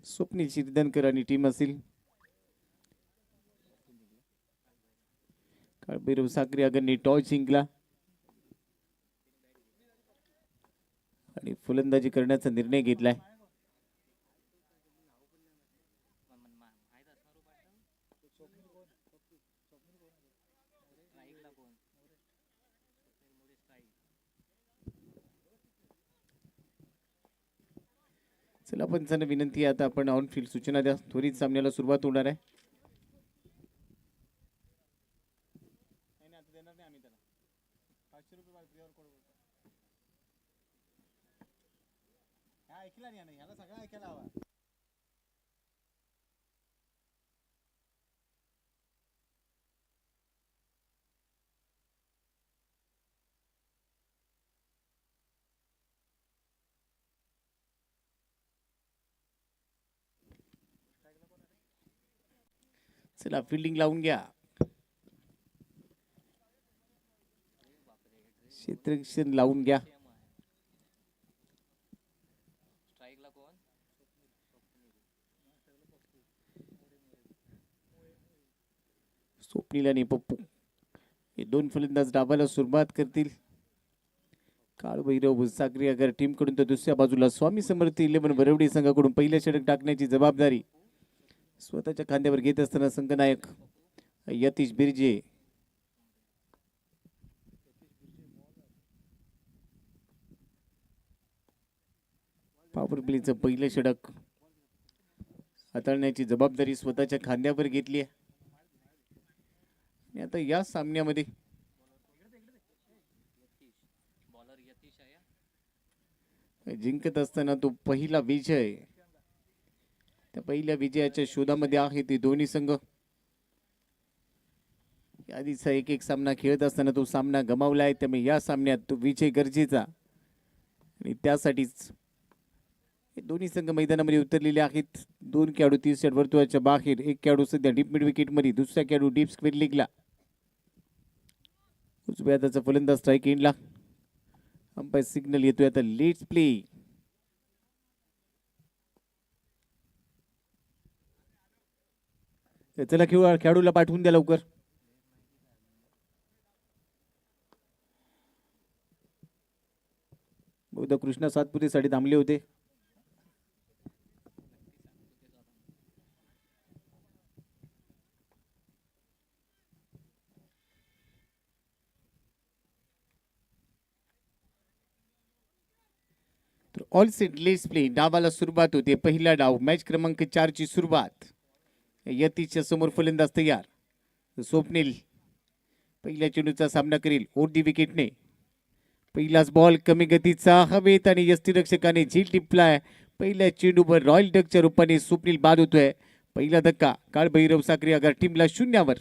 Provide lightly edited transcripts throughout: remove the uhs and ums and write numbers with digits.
स्वप्नील शिरदनकर आणि टीम असेल. काळभैरव साखरे अगरने टॉस जिंकला आणि फलंदाजी करण्याचा निर्णय घेतलाय. चला पंचांना विनंती आहे, आता आपण ऑन फील्ड सूचना द्या. त्वरित सामन्याला सुरुवात होणार आहे. चला फिल्डिंग लावून घ्या. क्षेत्ररक्षण लावून घ्या. स्वप्नील आणि पप्पू हे दोन फलंदाज डावाला सुरुवात करतील. काळभैरव भुसाकरी अगर टीम कडून तर दुसऱ्या बाजूला स्वामी समर्थ 11 वरवडी संघाकडून पहिल्या षटक टाकण्याची जबाबदारी स्वतःच्या खांद्यावर घेत असताना संघनायक यतीश बिर्जे. पॉवर प्लेचं पहिलं षटक हाताळण्याची जबाबदारी स्वतःच्या खांद्यावर घेतली आहे. आता या सामन्यामध्ये जिंकत असताना तो पहिला विजय, त्या पहिल्या विजयाच्या शोधामध्ये आहे ते दोन्ही संघ. आधीचा एक सामना खेळत असताना तो सामना गमावलाय, त्यामुळे या सामन्यात तो विजय गरजेचा आणि त्यासाठीच हे दोन्ही संघ मैदानामध्ये उतरलेले आहेत. दोन खेळाडू 30 षटवर्तुळाच्या बाहेर, एक खेळाडू सध्या डीप मिड विकेट मध्ये, दुसरा खेळाडू डीप स्क्वेअर लीगला. उजव्या हाताचा फलंदाज स्ट्राईक एंडला. अंपायर सिग्नल येतोय आता लेट्स प्ले. चला खेळाडूला पाठवून द्या लवकर. बहुधा कृष्णा सातपुतेसाठी थांबले होते. All set let's play. डावाला सुरुवात होते. पहिला डाव मॅच क्रमांक 4 ची सुरुवात. यतीच्या समोर फलंदाज तयार. स्वप्नील पहिल्या चेंडूचा सामना करेल ओढी विकेटने. पहिलाच बॉल कमी गतीचा हवेत आणि यष्टीरक्षकाने झील टिपलाय. पहिल्या चेंडूवर रॉयल डकच्या रूपाने स्वप्नील बाद होतोय. पहिला धक्का काळभैरव साखरे अगर टीमला 0वर.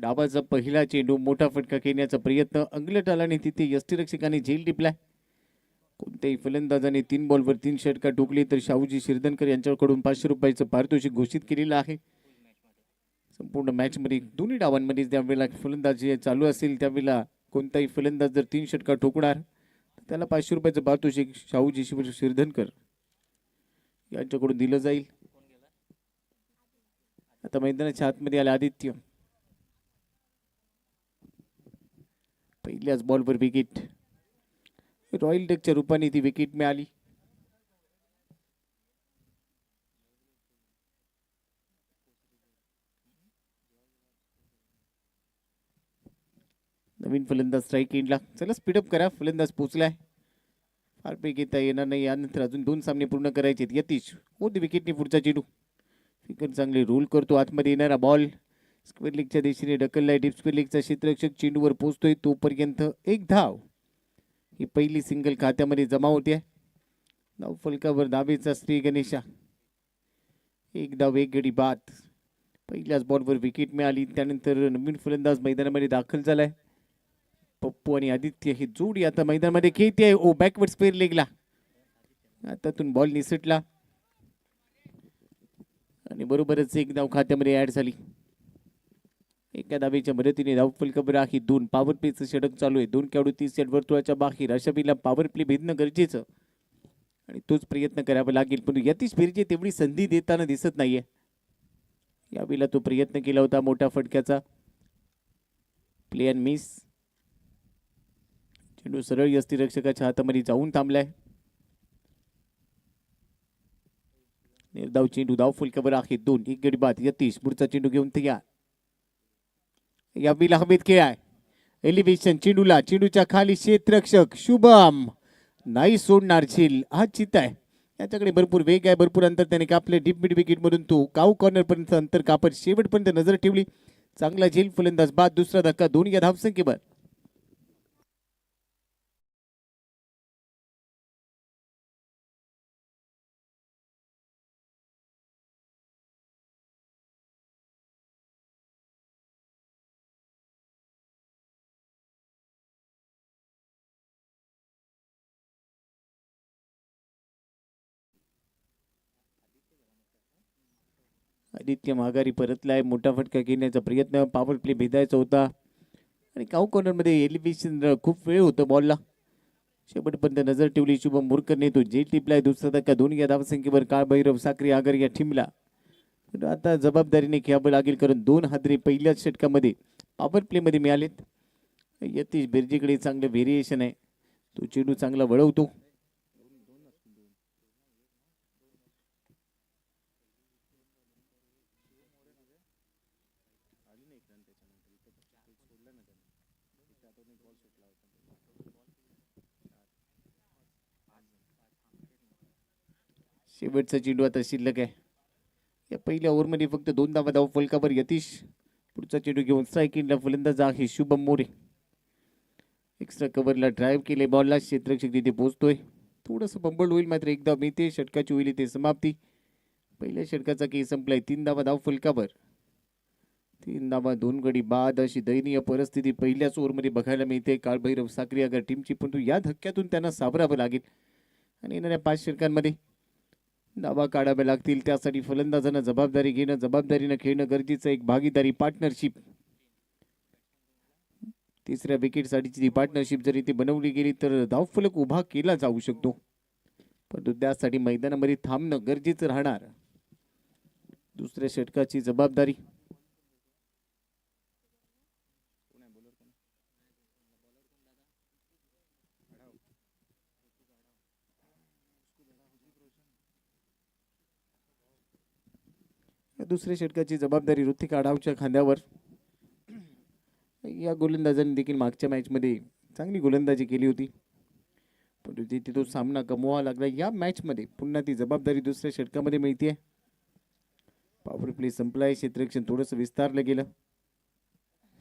डावाचा पहिला चेंडू मोठा फटका खेळण्याचा प्रयत्न अंगलट आला आणि तिथे यष्टीरक्षकाने झेल टिपलाय. कोणत्याही फलंदाजाने 3 बॉलवर 3 षटका ठोकली तर शाहूजी शिरदनकर यांच्याकडून 500 रुपयाचं पारितोषिक घोषित केलेलं आहे. संपूर्ण मॅच मध्ये दोन्ही डावांमध्ये ज्यावेळेला फलंदाजी चालू असेल त्यावेळेला कोणताही फलंदाज जर 3 षटका ठोकणार तर त्याला 500 रुपयाचं पारितोषिक शाहूजी शिरदनकर यांच्याकडून दिलं जाईल. आता मैदानाच्या आतमध्ये आले आदित्य. पहिल्याच बॉलवर विकेट. रॉयल डकच्या रूपाने ती विकेट मिळाली. नवीन फलंदाज स्ट्राईक एंडला. चला स्पीडअप करा, फलंदाज पोहोचलाय. फार पे घेता येणार नाही. यानंतर अजून 2 सामने पूर्ण करायचे. यतीश ओढ विकेटने पुढचा चेंडू. फिकर चांगले रोल करतो. आतमध्ये येणारा बॉल स्क्वेअर लेगच्या दिशेने ढकललाय. डीप स्क्वेअर लेगचा क्षेत्ररक्षक चेंडूवर पोहोचतोय तोपर्यंत एक धाव. ही पहिली सिंगल खात्यामध्ये जमा होते. धाव फलकावर धावेचा श्री गणेशा. एक धाव एक गडी बाद. पहिल्याच बॉलवर विकेट मिळाली. त्यानंतर नवीन फलंदाज मैदानामध्ये दाखल झालाय. पप्पू आणि आदित्य ही जोडी आता मैदानामध्ये खेळते. ओ बॅकवर्ड स्पेअर लेगला आतातून बॉल निसटला आणि बरोबरच एक धाव खात्यामध्ये ऍड झाली. एका धावेच्या मदतीने धाव फलकावर आहे 2. पॉवर प्लेचं षटक चालू आहे. 2 खेळाडू 30 सेट वर्तुळाच्या बाहेर. अशा वेळेला पॉवर प्ले भेदणं गरजेचं आणि तोच प्रयत्न करावा लागेल. पण यतीश बिर्जे तेवढी संधी देताना दिसत नाहीये. यावेळेला तो प्रयत्न केला होता मोठा फटक्याचा. Play and miss. चेंडू सरळ यष्टीरक्षकाच्या हातामध्ये जाऊन थांबलाय. निर्धाव चेंडू धाव फलकावर आहे 2. एक गडी बाद. यतीश पुढचा चेंडू घेऊन तयार. यावेळेला हवेत खेळ आहे. एलिव्हेशन चेंडूला. चेंडूच्या खाली क्षेत्ररक्षक शुभम नाही सोडणार. झेल हा चित आहे. याच्याकडे भरपूर वेग आहे. भरपूर अंतर त्याने कापले. डीप मिड विकेट मधून तो काऊ कॉर्नर पर्यंत अंतर कापत शेवटपर्यंत नजर ठेवली. चांगला झेल फलंदाज बाद. दुसरा धक्का 2 या धावसंख्येवर. आदित्य माघारी परतलाय. मोठा फटका घेण्याचा प्रयत्न. पॉवर प्ले भेदायचा होता आणि काऊ कॉर्नर मध्ये एलिव्हेशन खूप वेळ होतं बॉलला. शेवटपर्यंत नजर ठेवली शुभम मोरकरने. तो जेल टिपलाय. दुसरा धक्का 2 या धावसंख्येवर. काळभैरव साखरे आगर या टीमला आता जबाबदारीने खेळावं लागेल कारण 2 हादरे पहिल्याच षटकामध्ये पॉवर प्ले मध्ये मिळालेत. यतीश बिर्जेकडे चांगलं व्हेरिएशन आहे. तो चेंडू चांगला वळवतो. शेवटचा चेंडू आता शिल्लक आहे. या पहिल्या ओव्हरमध्ये फक्त 2 धावा धाव फलकावर. यतीश पुढचा चेंडू घेऊन स्ट्रायकिंगला फलंदाज आहे शुभम मोरे. एक्स्ट्रा कव्हरला ड्राईव्ह केले बॉलला. क्षेत्ररक्षक तिथे पोहोचतोय. थोडंसं बंबल होईल मात्र एक धाव मिळते. षटकाची होईल इथे समाप्ती. पहिल्या षटकाचा खेळ संपलाय. 3 धावा धाव फलकावर. 3 धावा 2 गडी बाद अशी दयनीय परिस्थिती पहिल्याच ओव्हरमध्ये बघायला मिळते काळभैरव साखरे आगर टीमची. पण या धक्क्यातून त्यांना सावरावं लागेल आणि येणाऱ्या 5 षटकांमध्ये धावा काढाव्या लागतील. त्यासाठी फलंदाजांना जबाबदारी घेणं, जबाबदारीनं खेळणं गरजेचं. एक भागीदारी पार्टनरशिप. तिसऱ्या विकेटसाठीची ती पार्टनरशिप जर इथे बनवली गेली तर धावफलक उभा केला जाऊ शकतो. परंतु त्यासाठी मैदानामध्ये थांबणं गरजेचं राहणार. दुसऱ्या षटकाची जबाबदारी दुसऱ्या षटकाची जबाबदारी ऋतिक आढावच्या खांद्यावर. या गोलंदाजांनी देखील मागच्या मॅचमध्ये चांगली गोलंदाजी केली होती परंतु तिथे तो सामना गमवावा लागला. या मॅचमध्ये पुन्हा ती जबाबदारी दुसऱ्या षटकामध्ये मिळते. पॉवर प्ले संपलाय. क्षेत्ररक्षण थोडंसं विस्तारलं गेलं.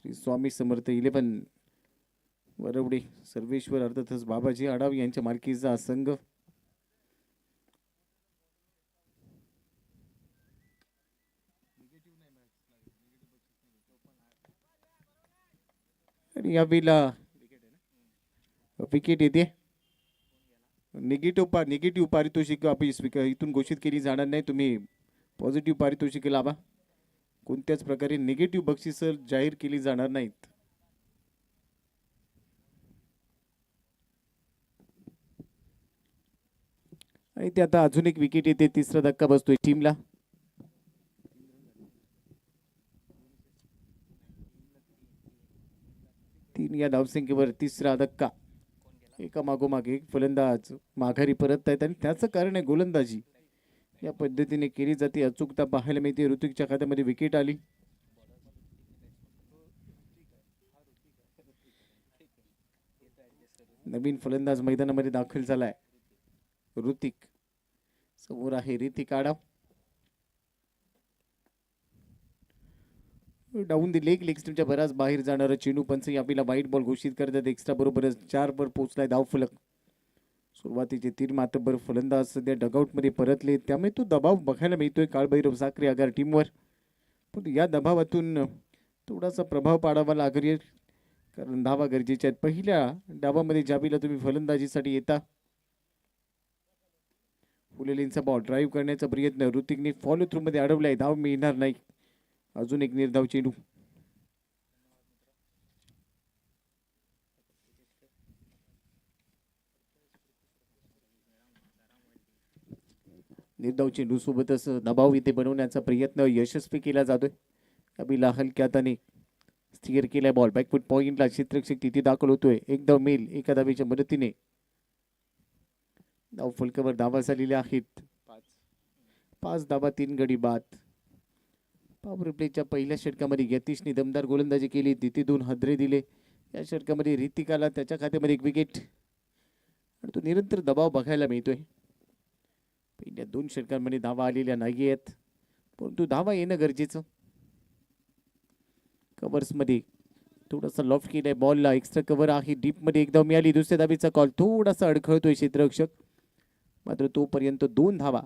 श्री स्वामी समर्थ 11 वरवडे सर्वेश्वर अर्थातच बाबाजी आढाव यांच्या मालकीचा संघ. आणि यावेळेला विकेट येते. निगेटिव्ह पारितोषिक इथून घोषित केली जाणार नाही. तुम्ही पॉझिटिव्ह पारितोषिक लावा. कोणत्याच प्रकारे निगेटिव्ह बक्षीस जाहीर केली जाणार नाहीत. आणि ते आता अजून एक विकेट येते. तिसरा धक्का बसतोय टीमला. तीन या धावसंख्येवर तिसरा धक्का. एका मागोमाग एक फलंदाज माघारी परत आहेत आणि त्याचं कारण आहे गोलंदाजी या पद्धतीने केली जाते. अचूकता पाहायला मिळते. ऋतिकच्या खात्यामध्ये विकेट आली. नवीन फलंदाज मैदानामध्ये दाखल झालाय ऋतिक. समोर आहे Hrithik Adhav. Down the leg स्टंपच्या बराच बाहेर जाणारा चेंडू. पंच यावेळेला वाईट बॉल घोषित करतात. एक्स्ट्रा बरोबरच 4 वर पोहोचलाय धावफलक. सुरुवातीचे 3 मातब्बर फलंदाज सध्या डगआउटमध्ये परतले त्यामुळे तो दबाव बघायला मिळतोय काळभैरव साखरे आगार टीमवर. पण या दबावातून थोडासा प्रभाव पाडावा लागेल. कारण धावा गरजेच्या आहेत. पहिल्या डावामध्ये जाबीला तुम्ही फलंदाजीसाठी येता. फुलेलींचा बॉल ड्राईव्ह करण्याचा प्रयत्न ऋतिकने फॉलो थ्रू मध्ये अडवलाय. धाव मिळणार नाही. अजून एक निर्धाव चेंडू. निर्धाव चेंडू सोबतच दबाव इथे बनवण्याचा प्रयत्न यशस्वी केला जातोय. अभिला हलक्या हाताने स्थिर केलाय बॉल. बॅकफुट पॉइंटला क्षेत्ररक्षक तिथे दाखल होतोय. एक धाव मिळेल एका धावेच्या मदतीने. धाव फलकावर धावा झालेल्या आहेत. 5 धावा 3 गडी बाद. पॉवर प्लेच्या पहिल्या षटकामध्ये यतीशने दमदार गोलंदाजी केली. तिथे 2 हादरे दिले. या षटकामध्ये ऋतिकाला त्याच्या खात्यामध्ये 1 विकेट आणि तो निरंतर दबाव बघायला मिळतोय. पहिल्या 2 षटकांमध्ये धावा आलेल्या नाही आहेत, परंतु धावा येणं गरजेचं. कव्हर्स मध्ये थोडासा लॉफ्ट केलाय बॉलला. एक्स्ट्रा कव्हर आहे. डीप मध्ये एक धाव मिळाली. दुसऱ्या धावेचा कॉल थोडासा अडखळतोय क्षेत्ररक्षक. मात्र तोपर्यंत 2 धावा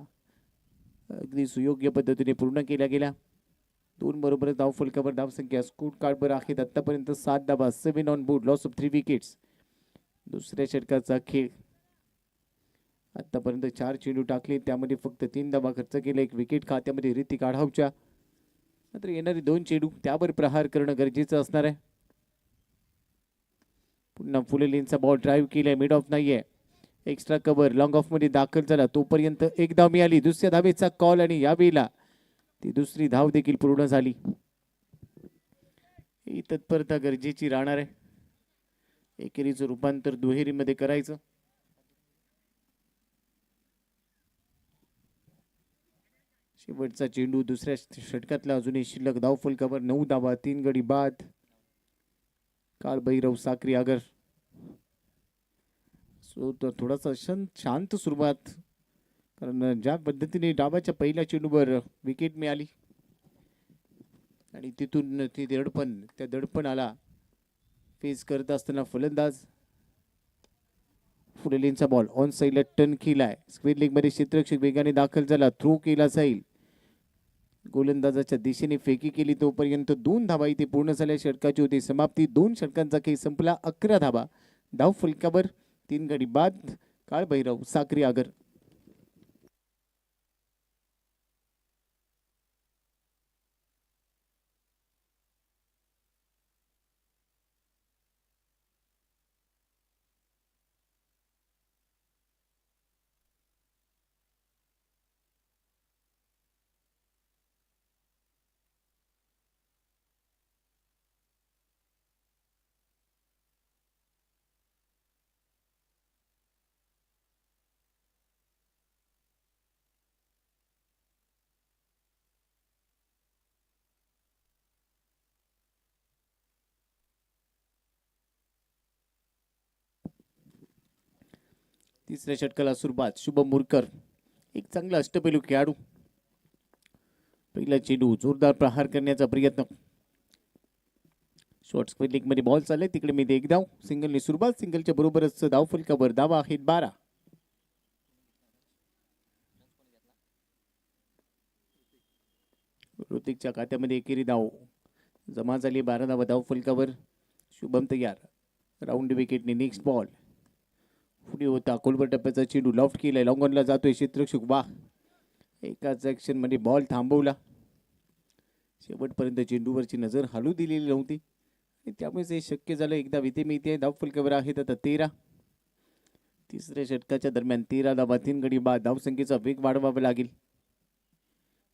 अगदी सुयोग्य पद्धतीने पूर्ण केल्या गेल्या. 2 बरोबर धाव फलकावर धावसंख्या स्कोर कार्डवर आहेत आतापर्यंत 7 धावा. 7 on board. Loss of 3 wickets. दुसऱ्या षटकाचा खेळ. आतापर्यंत 4 चेंडू टाकले, त्यामध्ये फक्त 3 धावा खर्च केले. 1 विकेट खात्यामध्ये ऋतिक आढावच्या. मात्र येणारे 2 चेंडू त्यावर प्रहार करणं गरजेचं असणार आहे. पुन्हा फुलेलींचा बॉल ड्राईव्ह केलाय. मिड ऑफ नाहीये. एक्स्ट्रा कव्हर लॉंग ऑफ मध्ये दाखल झाला. तोपर्यंत 1 धाव मिळाली. दुसऱ्या धावेचा कॉल आणि यावेळेला ती दुसरी धाव देखील पूर्ण झाली. ही तत्परता गरजेची राहणार आहे. एकेरीचं रूपांतर दुहेरीमध्ये करायचं. शेवटचा चेंडू दुसऱ्या षटकातला. अजूनही शिल्लक धाव फलकावर 9 धावा 3 गडी बाद. काळभैरव साक्री आगर. सो थोडासा शांत सुरुवात, कारण ज्या पद्धतीने डावाच्या पहिल्या चेंडूवर विकेट मिळाली आणि तिथून ती त्या दडपणाला फेस करत असताना फलंदाज फुलेलींचा बॉल ऑन साईडला टर्न केलाय. स्क्वेअर लेग मध्ये क्षेत्ररक्षक वेगाने दाखल झाला. थ्रो केला जाईल. गोलंदाजाच्या दिशेने फेकी केली. तोपर्यंत 2 धावा इथे पूर्ण झाल्या. षटकाची होती समाप्ती. 2 षटकांचा खेळ संपला. 11 धावा. धाव फलकावर 3 गडी बाद. काळभैरव साक्री आगर. तिसऱ्या षटकाला सुरुवात. शुभम मुरकर एक चांगला अष्टपैलू खेळाडू. पहिला चेंडू जोरदार प्रहार करण्याचा प्रयत्न. शॉर्ट स्क्वेअर लेग मध्ये बॉल चाललाय. तिकडे मी 1 धाव. सिंगलने सुरुवात. सिंगलच्या बरोबरच धाव फलकावर धावा आहेत 12. ऋतिकच्या खात्यामध्ये एकेरी धाव जमा झाली. 12 धावा धाव फलकावर. शुभम तयार. राऊंड विकेटने नेक्स्ट बॉल. पुढे होता कोलवर टप्प्याचा चेंडू. लॉफ्ट केलाय. लॉंग ऑनला जातोय क्षेत्ररक्षक. वाह, एकाच ऍक्शन मध्ये बॉल थांबवला. शेवटपर्यंत चेंडूवरची नजर हलू दिलेली नव्हती आणि त्यामुळेच हे शक्य झालं. एकदा विते मिळते. धाव फलकावर आहेत आता 13. तिसऱ्या षटकाच्या दरम्यान 13 धावा 3 गडी बाद. धावसंख्येचा वेग वाढवावा लागेल.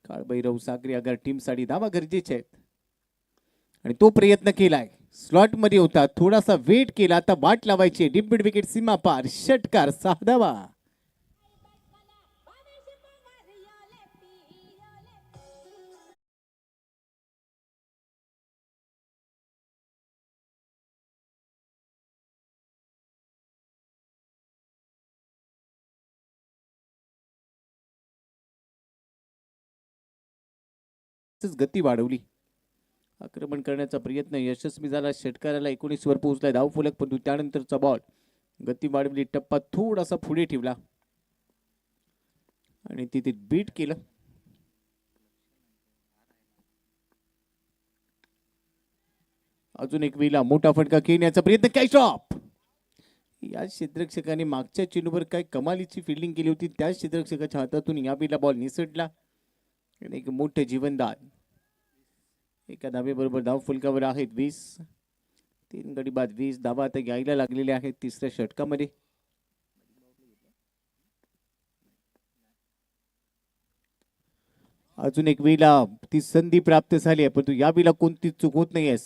काळभैरव साक्री आगर टीमसाठी धावा गरजेच्या आहेत आणि तो प्रयत्न केलाय. स्लॉट मध्ये होता. थोडासा वेट केला. आता वाट लावायची. डीप मिड विकेट सीमा पार. षटकार 6 धावा. गती वाढवली. आक्रमण करण्याचा प्रयत्न यशस्वी झाला. षटकाराला 19 वर पोहोचलाय धाव फलक, परंतु त्यानंतरचा बॉल गती वाढवली. टप्पा थोडासा पुढे ठेवला आणि तिथे बीट केलं. अजून एक वेळेला मोठा फटका खेळण्याचा प्रयत्न, कॅच ऑफ. या क्षेत्ररक्षकाने मागच्या चेंडूवर काय कमालीची फिल्डिंग केली होती, त्या क्षेत्ररक्षकाच्या हातातून या वेळेला बॉल निसटला. एक मोठे जीवनदान. एका धावेबरोबर धाव फलकावर आहेत 20. 3 गडी बाद 20 धावा आता घ्यायला लागलेले आहेत तिसऱ्या षटकामध्ये. अजून एक वेळेला ती संधी प्राप्त झाली आहे, परंतु या वेळेला कोणतीच चूक होत नाही आहे.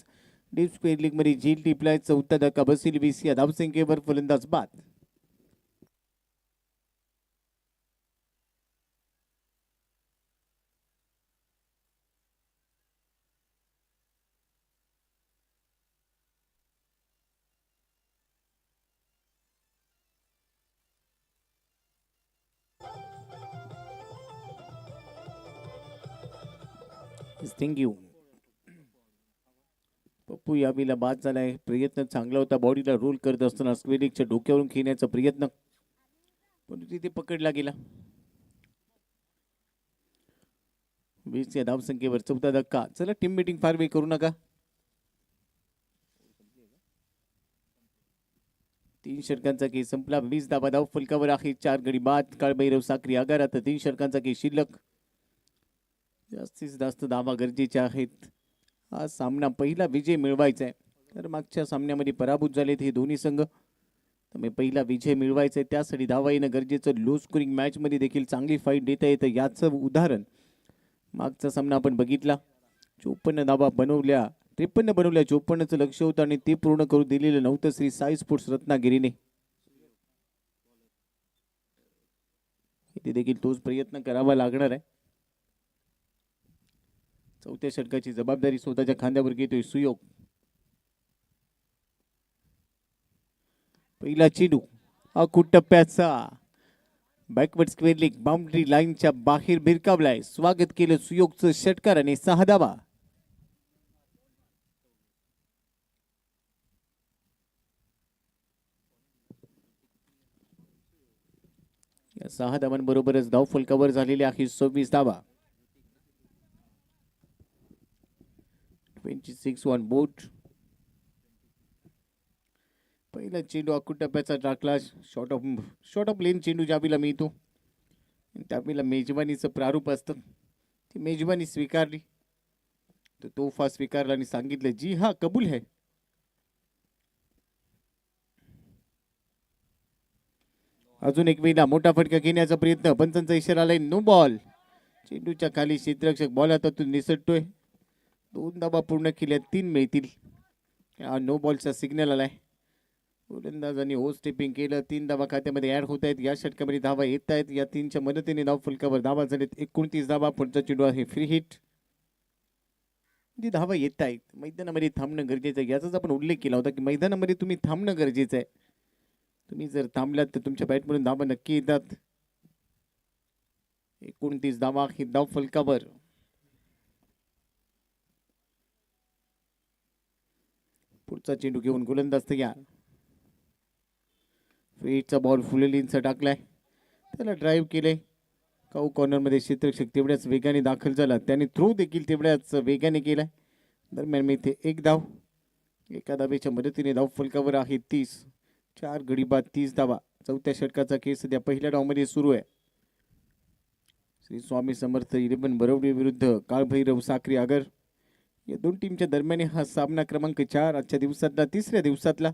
डीप स्क्वेअर लीग मध्ये झेल टिपलाय. चौथा धक्का बसेल 20 या धावसंख्येवर फलंदाज बाद. थँक्यू. पप्पू या वेळेला बाद झालाय. प्रयत्न चांगला होता, बॉडीला रोल करत असताना स्क्वेअरिकच्या डोक्यावरून खेळण्याचा प्रयत्न, परंतु तिथे पकडला गेला. 20 या धावसंख्येवर चौथा धक्का. चला टीम मीटिंग फार वेळ करू नका. 3 षटकांचा खेळ संपला. 20 धावा धाव फलकावर आहे. 4 गडी बाद. काळभैरव साक्री आगारात. 3 षटकांचा खेळ शिल्लक. जास्तीत जास्त धावा गरजेच्या आहेत. हा सामना पहिला विजय मिळवायचा आहे, तर मागच्या सामन्यामध्ये पराभूत झालेत हे दोन्ही संघ. त्यामुळे पहिला विजय मिळवायचा आहे, त्यासाठी धावा येणं गरजेचं. लो स्कोरिंग मॅचमध्ये देखील चांगली फाईट देता येतं, याचं उदाहरण मागचा सामना आपण बघितला. 54 धावा बनवल्या, 53 बनवल्या. 54चं लक्ष होतं आणि ते पूर्ण करू दिलेलं नव्हतं श्री साई स्पोर्ट्स रत्नागिरीने. इथे देखील तोच प्रयत्न करावा लागणार आहे. चौथ्या षटकाची जबाबदारी स्वतःच्या खांद्यावर घेतोय सुयोग. पहिला चेंडू अकुट टप्प्याचा बॅकवर्ड स्क्वेअर लेग बाउंड्री लाईनच्या बाहेर भिरकावलाय. स्वागत केलं सुयोगचं षटकार आणि 6 धावा. या 6 धावांबरोबरच धाव फलकावर झालेले आहे 26 धावा. 26 ऑन बोर्ड. पहिला चेंडू अकुट टप्प्याचा टाकला. शॉर्ट ऑफ लेन चेंडू ज्यावेळेला मिळतो त्यावेळेला मेजवानीचं प्रारूप असतं. ती मेजवानी स्वीकारली, तर तोफा स्वीकारला आणि सांगितलं जी हा कबूल है. अजून एक वेळेला मोठा फटका घेण्याचा प्रयत्न. पंचांचा इशारा आलाय, नो बॉल. चेंडूच्या खाली क्षेत्ररक्षक बॉल हातातून निसटतोय. 2 धावा पूर्ण केल्या, 3 मिळतील. नो बॉलचा सिग्नल आलाय. गोलंदाजांनी ओ स्टेपिंग केलं. 3 धावा खात्यामध्ये ऍड होत आहेत. या षटकामध्ये धावा येत आहेत. या 3च्या मदतीने धाव फलकावर धावा झालेत 29 धावा. पुढचा चेंडू आहे फ्री हिट. जी धावा येत आहेत, मैदानामध्ये थांबणं गरजेचं आहे. याचाच आपण उल्लेख केला होता की मैदानामध्ये तुम्ही थांबणं गरजेचं आहे. तुम्ही जर थांबलात तर तुमच्या बॅटमधून धावा नक्की येतात. 29 धावा ही धाव फलकावर. पुढचा चेंडू घेऊन गोलंदाज तयार. फ्रीचा बॉल फुलेलींचा टाकलाय, त्याला ड्राईव्ह केले. काऊ कॉर्नरमध्ये क्षेत्ररक्षक तेवढ्याच वेगाने दाखल झाला, त्याने थ्रो देखील तेवढ्याच वेगाने केलाय. दरम्यान मी इथे 1 धाव. एका धावेच्या मदतीने धाव फलकावर आहे 30. 4 गडी बाद 30 धावा. चौथ्या षटकाचा खेळ सध्या पहिल्या डावमध्ये सुरू आहे. श्री स्वामी समर्थ 11 बरवडी विरुद्ध काळभैरव साक्री आगर या दोन टीमच्या दरम्यान हा सामना क्रमांक 4 आजच्या दिवसातला, तिसऱ्या दिवसातला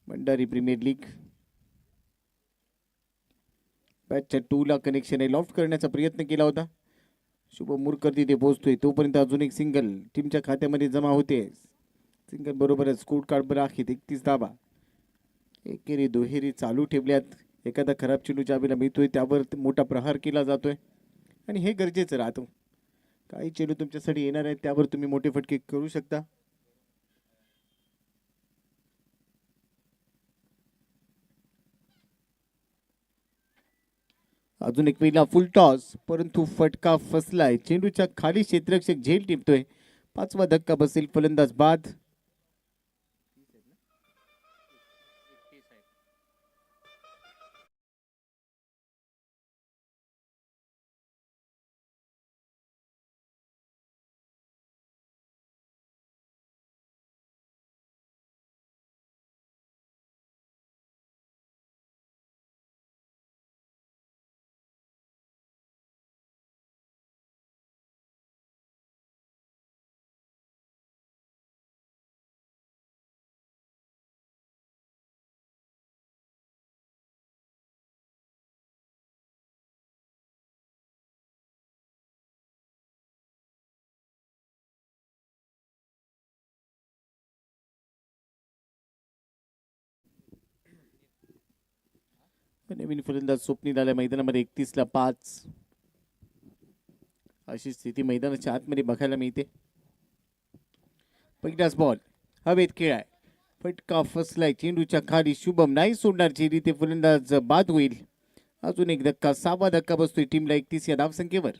भंडारी प्रीमियर लीग. बॅटच्या 2 ला कनेक्शन आहे. लॉफ्ट करण्याचा प्रयत्न केला होता. शुभम मुरकर तिथे पोहोचतोय, तोपर्यंत अजून एक सिंगल टीमच्या खात्यामध्ये जमा होते. सिंगल बरोबरच स्कोर कार्ड आहेत 31 धावा. एकेरी दुहेरी चालू ठेवल्यात. एखादा खराब चेंडू ज्यावेळेला मिळतोय त्यावर मोठा प्रहार केला जातोय आणि हे गरजेचं राहतं. काही चेंडू तुमच्यासाठी येणार आहेत, त्यावर तुम्ही मोठे फटके करू शकता. अजून एक वेळेला फुल टॉस, परंतु फटका फसलाय. चेंडूच्या खाली क्षेत्ररक्षक झेल टिपतोय. 5वा धक्का बसेल, फलंदाज बाद. नवीन फलंदाज स्वप्नील आल्या मैदानामध्ये 31ला 5 अशी स्थिती मैदानाच्या आतमध्ये बघायला मिळते. पहिलाच बॉल हवेत खेळाय, फटका फसलाय चेंडूच्या खाली. शुभम नाही सोडणार चेंडू, ते फलंदाज बाद होईल. अजून एक धक्का, 6वा धक्का बसतोय टीमला 31 या धावसंख्येवर.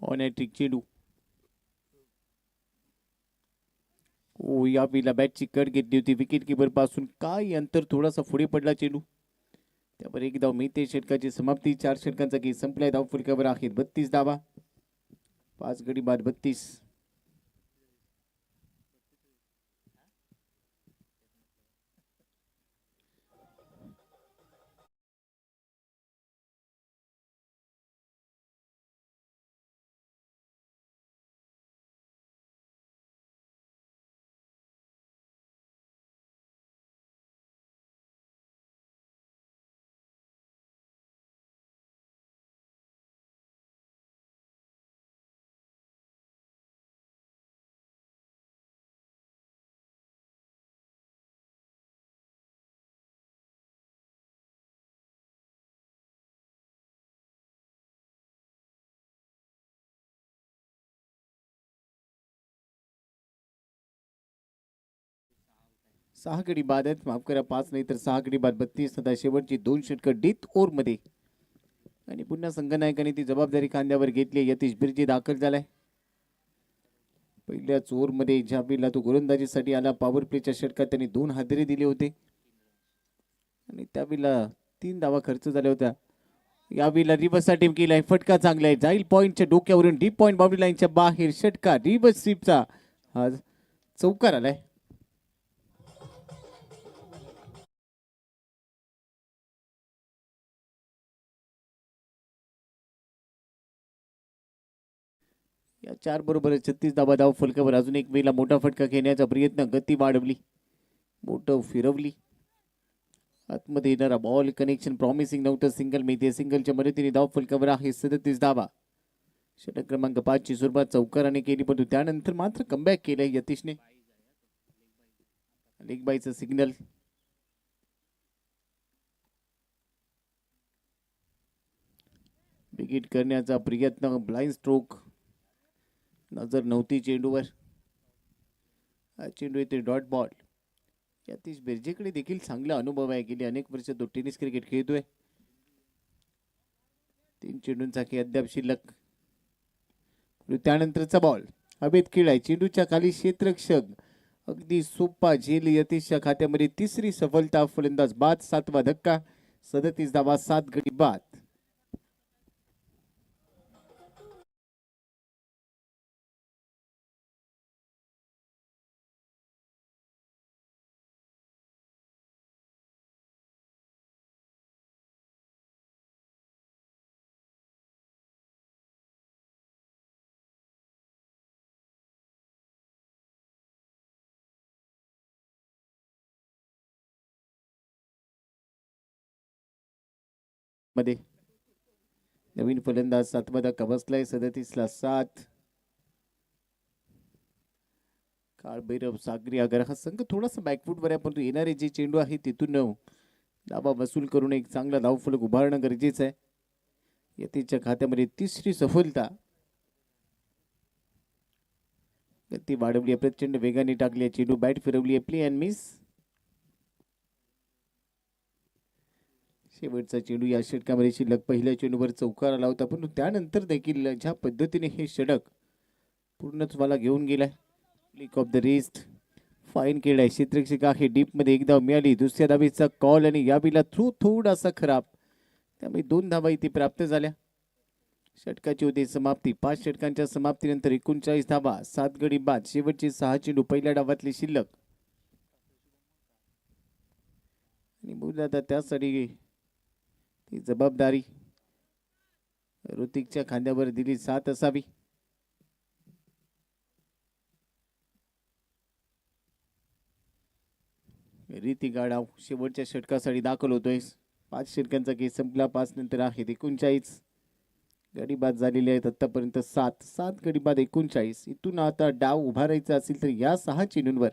ऑन हॅट्रिक चेंडू. ओ या वेळेला बॅटची कट घेतली होती विकेट किपर पासून. काय अंतर, थोडासा पुढे पडला चेंडू. त्यावर एक धाव मिळते. षटकाची समाप्ती. 4 षटकांचा खेळ संपलाय. धाव फलकावर आहेत 32 धावा. 5 गडी बाद 32. सहा गडी बाद आहेत, माफ करा 5 नाही तर 6 गडी बाद 32. सध्या शेवटची 2 षटकं डेथ ओव्हरमध्ये. आणि पुन्हा संघनायकाने ती जबाबदारी खांद्यावर घेतली. यतीश बिर्जे दाखल झालाय. पहिल्याच ओव्हरमध्ये ज्यावेळेला तो गोलंदाजीसाठी आला, पॉवर प्लेच्या षटकात त्यांनी 2 हादरे दिले होते आणि त्यावेळेला 3 धावा खर्च झाल्या होत्या. यावेळेला रिव्हर्स टीम केलाय. फटका चांगला आहे, जाईल पॉईंटच्या डोक्यावरून. डीप पॉईंट बाउंड्री लाईनच्या बाहेर. षटका रिव्हर्स स्वीपचा हा चौकार आलाय. या 4 बरोबर 36 धावा धाव फलकावर. अजून एक वेळेला मोठा फटका घेण्याचा प्रयत्न. गती वाढवली, मोठं फिरवली. आतमध्ये येणारा बॉल कनेक्शन प्रॉमिसिंग नव्हतं. सिंगल मिळते. सिंगलच्या मदतीने धाव फलकावर आहे 37 धावा. षटक क्रमांक 5 ची सुरुवात चौकाराने केली, परंतु त्यानंतर मात्र कमबॅक केलंय यतीशने. लेग बायचं सिग्नल. विकेट करण्याचा प्रयत्न. ब्लाइंड स्ट्रोक, नजर नव्हती चेंडूवर. हा चेंडू येते डॉट बॉल. यतीश बिर्जेकडे देखील चांगला अनुभव आहे. गेली अनेक वर्ष तो टेनिस क्रिकेट खेळतोय. 3 चेंडूंचा खेळ अद्याप शिल्लक. त्यानंतरचा बॉल हवेत खेळाय, चेंडूच्या खाली क्षेत्ररक्षक. अगदी सोपा झेल. यतीशच्या खात्यामध्ये 3री सफलता. फलंदाज बाद. 7वा धक्का. 37 धावा 7 गडी बाद. मध्ये नवीन फलंदाज 7वा धक्का बसलाय. 37ला 7. काळभैरव सागरी आगर हा संघ थोडासा बॅकफुटवर आहे, परंतु येणारे जे चेंडू आहे तिथून धावा वसूल करून एक चांगला धावफलक उभारणं गरजेचं आहे. यतीच्या खात्यामध्ये 3री सफलता. गती वाढवली, प्रचंड वेगाने टाकली. चेंडू बॅट फिरवली. Play and miss. शेवटचा चेंडू या षटकामध्ये शिल्लक. पहिल्या चेंडूवर चौकार आला होता, पण त्यानंतर देखील ज्या पद्धतीने हे षटक पूर्णत्वाला घेऊन गेलाय. Flick of the wrist. Fine केलाय क्षेत्ररक्षक आहे डीप मध्ये एक धाव मिळाली. दुसऱ्या धावेचा कॉल आणि या बिला थ्रू थोडासा खराब, त्यामुळे 2 धावा इथे प्राप्त झाल्या. षटकाची होती समाप्ती. 5 षटकांच्या समाप्तीनंतर 39 धावा, 7 गडी बाद. शेवटचे 6 चेंडू पहिल्या डावातले शिल्लक. आणि बोलता त्यासाठी ती जबाबदारी ऋतिकच्या खांद्यावर दिली साथ असावी. ऋतिक आडाव शेवटच्या षटकासाठी दाखल होतोय. 5 षटकांचा केस संपला. 5 नंतर आहेत 39 गडी बाद झालेले आहेत आतापर्यंत. 7 गडी बाद 39. इथून आता डाव उभारायचा असेल तर या 6 चेंडूंवर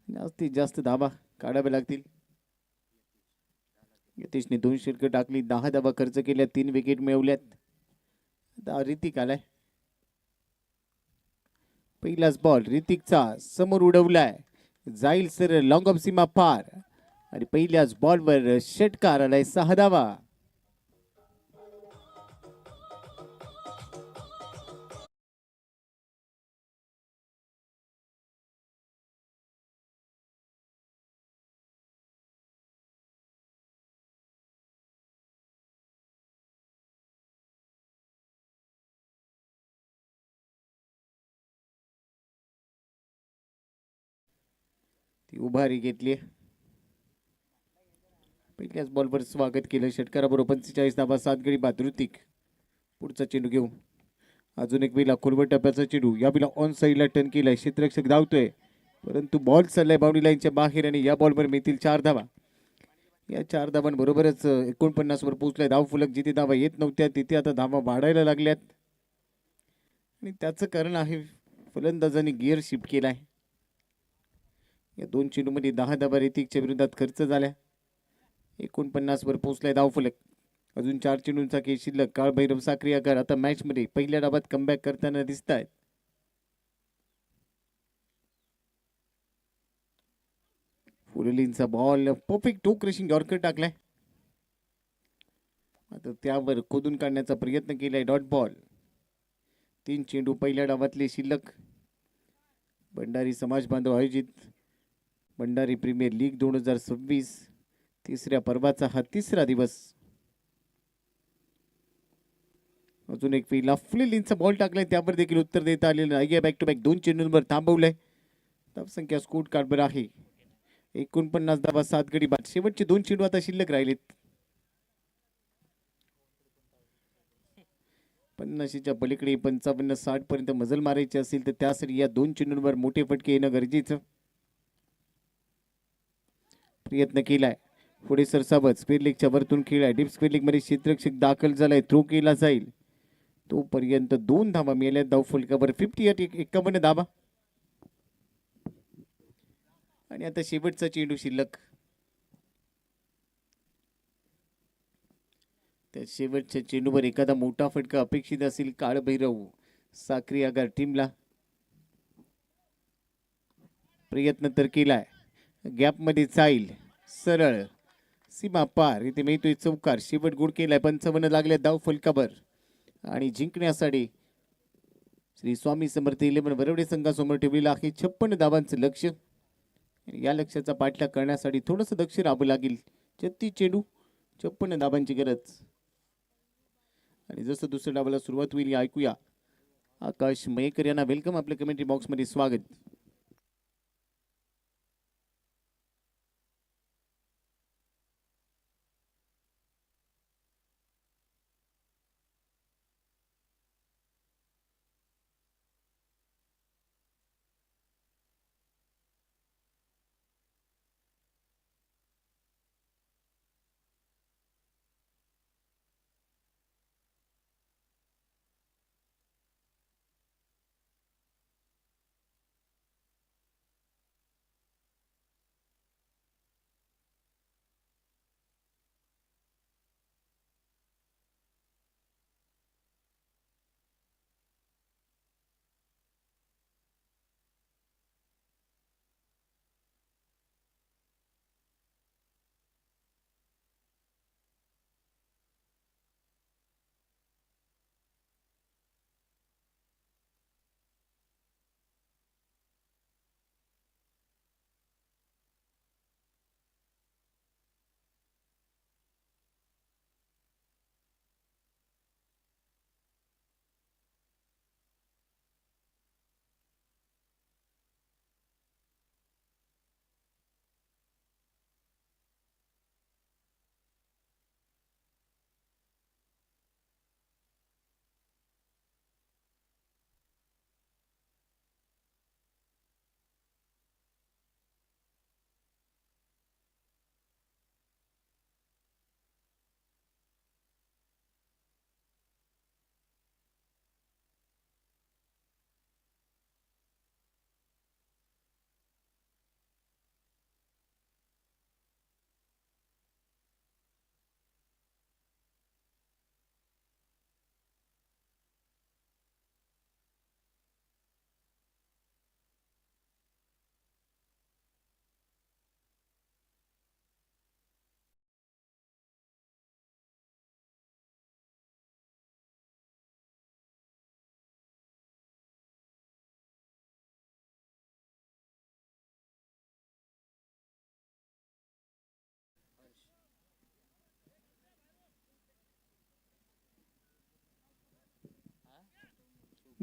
जास्तीत जास्त धावा काढाव्या लागतील. यतीशने 2 षटकं टाकली, 10 धावा खर्च केल्या, 3 विकेट मिळवल्यात. आता ऋतिक आलाय. पहिलाच बॉल ऋतिकचा समोर उडवलाय, जाईल सर लॉंग ऑफ सीमा पार. आणि पहिल्याच बॉलवर षटकार आलाय, 6 धावा. ती उभारी घेतली. पहिल्याच बॉलवर स्वागत केलं षटकाराबरोबर. 45 धावा, 7 गडी बाद. ऋतिक पुढचा चेंडू घेऊन अजून एक वेळा खोलवर टप्प्याचा चेंडू. या बिला ऑन साईडला टर्न केलाय. क्षेत्ररक्षक धावतोय परंतु बॉल चाललाय बाउंड्री लाईनच्या बाहेर आणि या बॉलवर मिळतील 4 धावा. या 4 धावांबरोबरच 49 वर पोहोचलाय. धाव फलक जिथे धावा येत नव्हत्या तिथे आता धावा वाढायला लागल्यात. आणि त्याचं कारण आहे फलंदाजांनी गिअर शिफ्ट केलाय. या 2 चेंडूमध्ये 10 धावा ऋतिकच्या विरोधात खर्च झाल्या. 49 वर पोहोचलाय धाव फलक. अजून 4 चेंडूंचा खेळ शिल्लक. काळभैरव साक्रियाकर आता मॅच मध्ये पहिल्या डावात कमबॅक करताना दिसत आहेत. फुलेलींचा बॉल परफेक्ट टो क्रशिंग यॉर्कर टाकलाय. आता त्यावर खोदून काढण्याचा प्रयत्न केलाय. Dot ball. 3 चेंडू पहिल्या डावातले शिल्लक. भंडारी समाज बांधव आयोजित भंडारी प्रीमियर लीग 2026 तिसऱ्या पर्वाचा हा तिसरा दिवस. अजून एक वेळा फुलेलींचा बॉल टाकलाय, त्यावर देखील उत्तर देता आलेलं नाही. बॅक टू बॅक 2 चेंडूंवर थांबवलंय. धावसंख्या स्कोर कार्डवर आहे 49 धावा, 7 गडी बाद. शेवटचे 2 चेंडू आता शिल्लक राहिलेत. 50च्या पलीकडे 55-60 पर्यंत मजल मारायची असेल तर त्यासाठी या 2 चेंडूंवर मोठे फटके येणं गरजेचं. प्रयत्न केलाय पुढे सरसावत. स्क्वेअर लेगच्या वरतून खेळाय. डीप स्क्वेअर लेग मध्ये क्षेत्ररक्षक दाखल झालाय. थ्रो केला जाईल. तोपर्यंत 2 धावा मिळाल्या धाव फलकावर. 51 धावा. आणि आता शेवटचा चेंडू शिल्लक. त्या शेवटच्या चेंडूवर एखादा मोठा फटका अपेक्षित असेल काळभैरव साक्रियागर टीमला. प्रयत्न तर केलाय. गॅप मध्ये जाईल, सरळ सीमा पार. इथे मिळतोय चौकार. शेवट गुड केलाय. 55 लागल्या धाव फलकावर. आणि जिंकण्यासाठी श्री स्वामी समर्थ 11 वरवडे संघासमोर ठेवलेलं आहे 56 धावांचं लक्ष. या लक्ष्याचा पाठलाग करण्यासाठी थोडंसं दक्ष राहावं लागेल. 36 चेंडू 56 धावांची गरज. आणि जसं दुसऱ्या डावाला सुरुवात होईल ऐकूया. आकाश मयेकर यांना वेलकम. आपल्या कमेंट्री बॉक्स मध्ये स्वागत.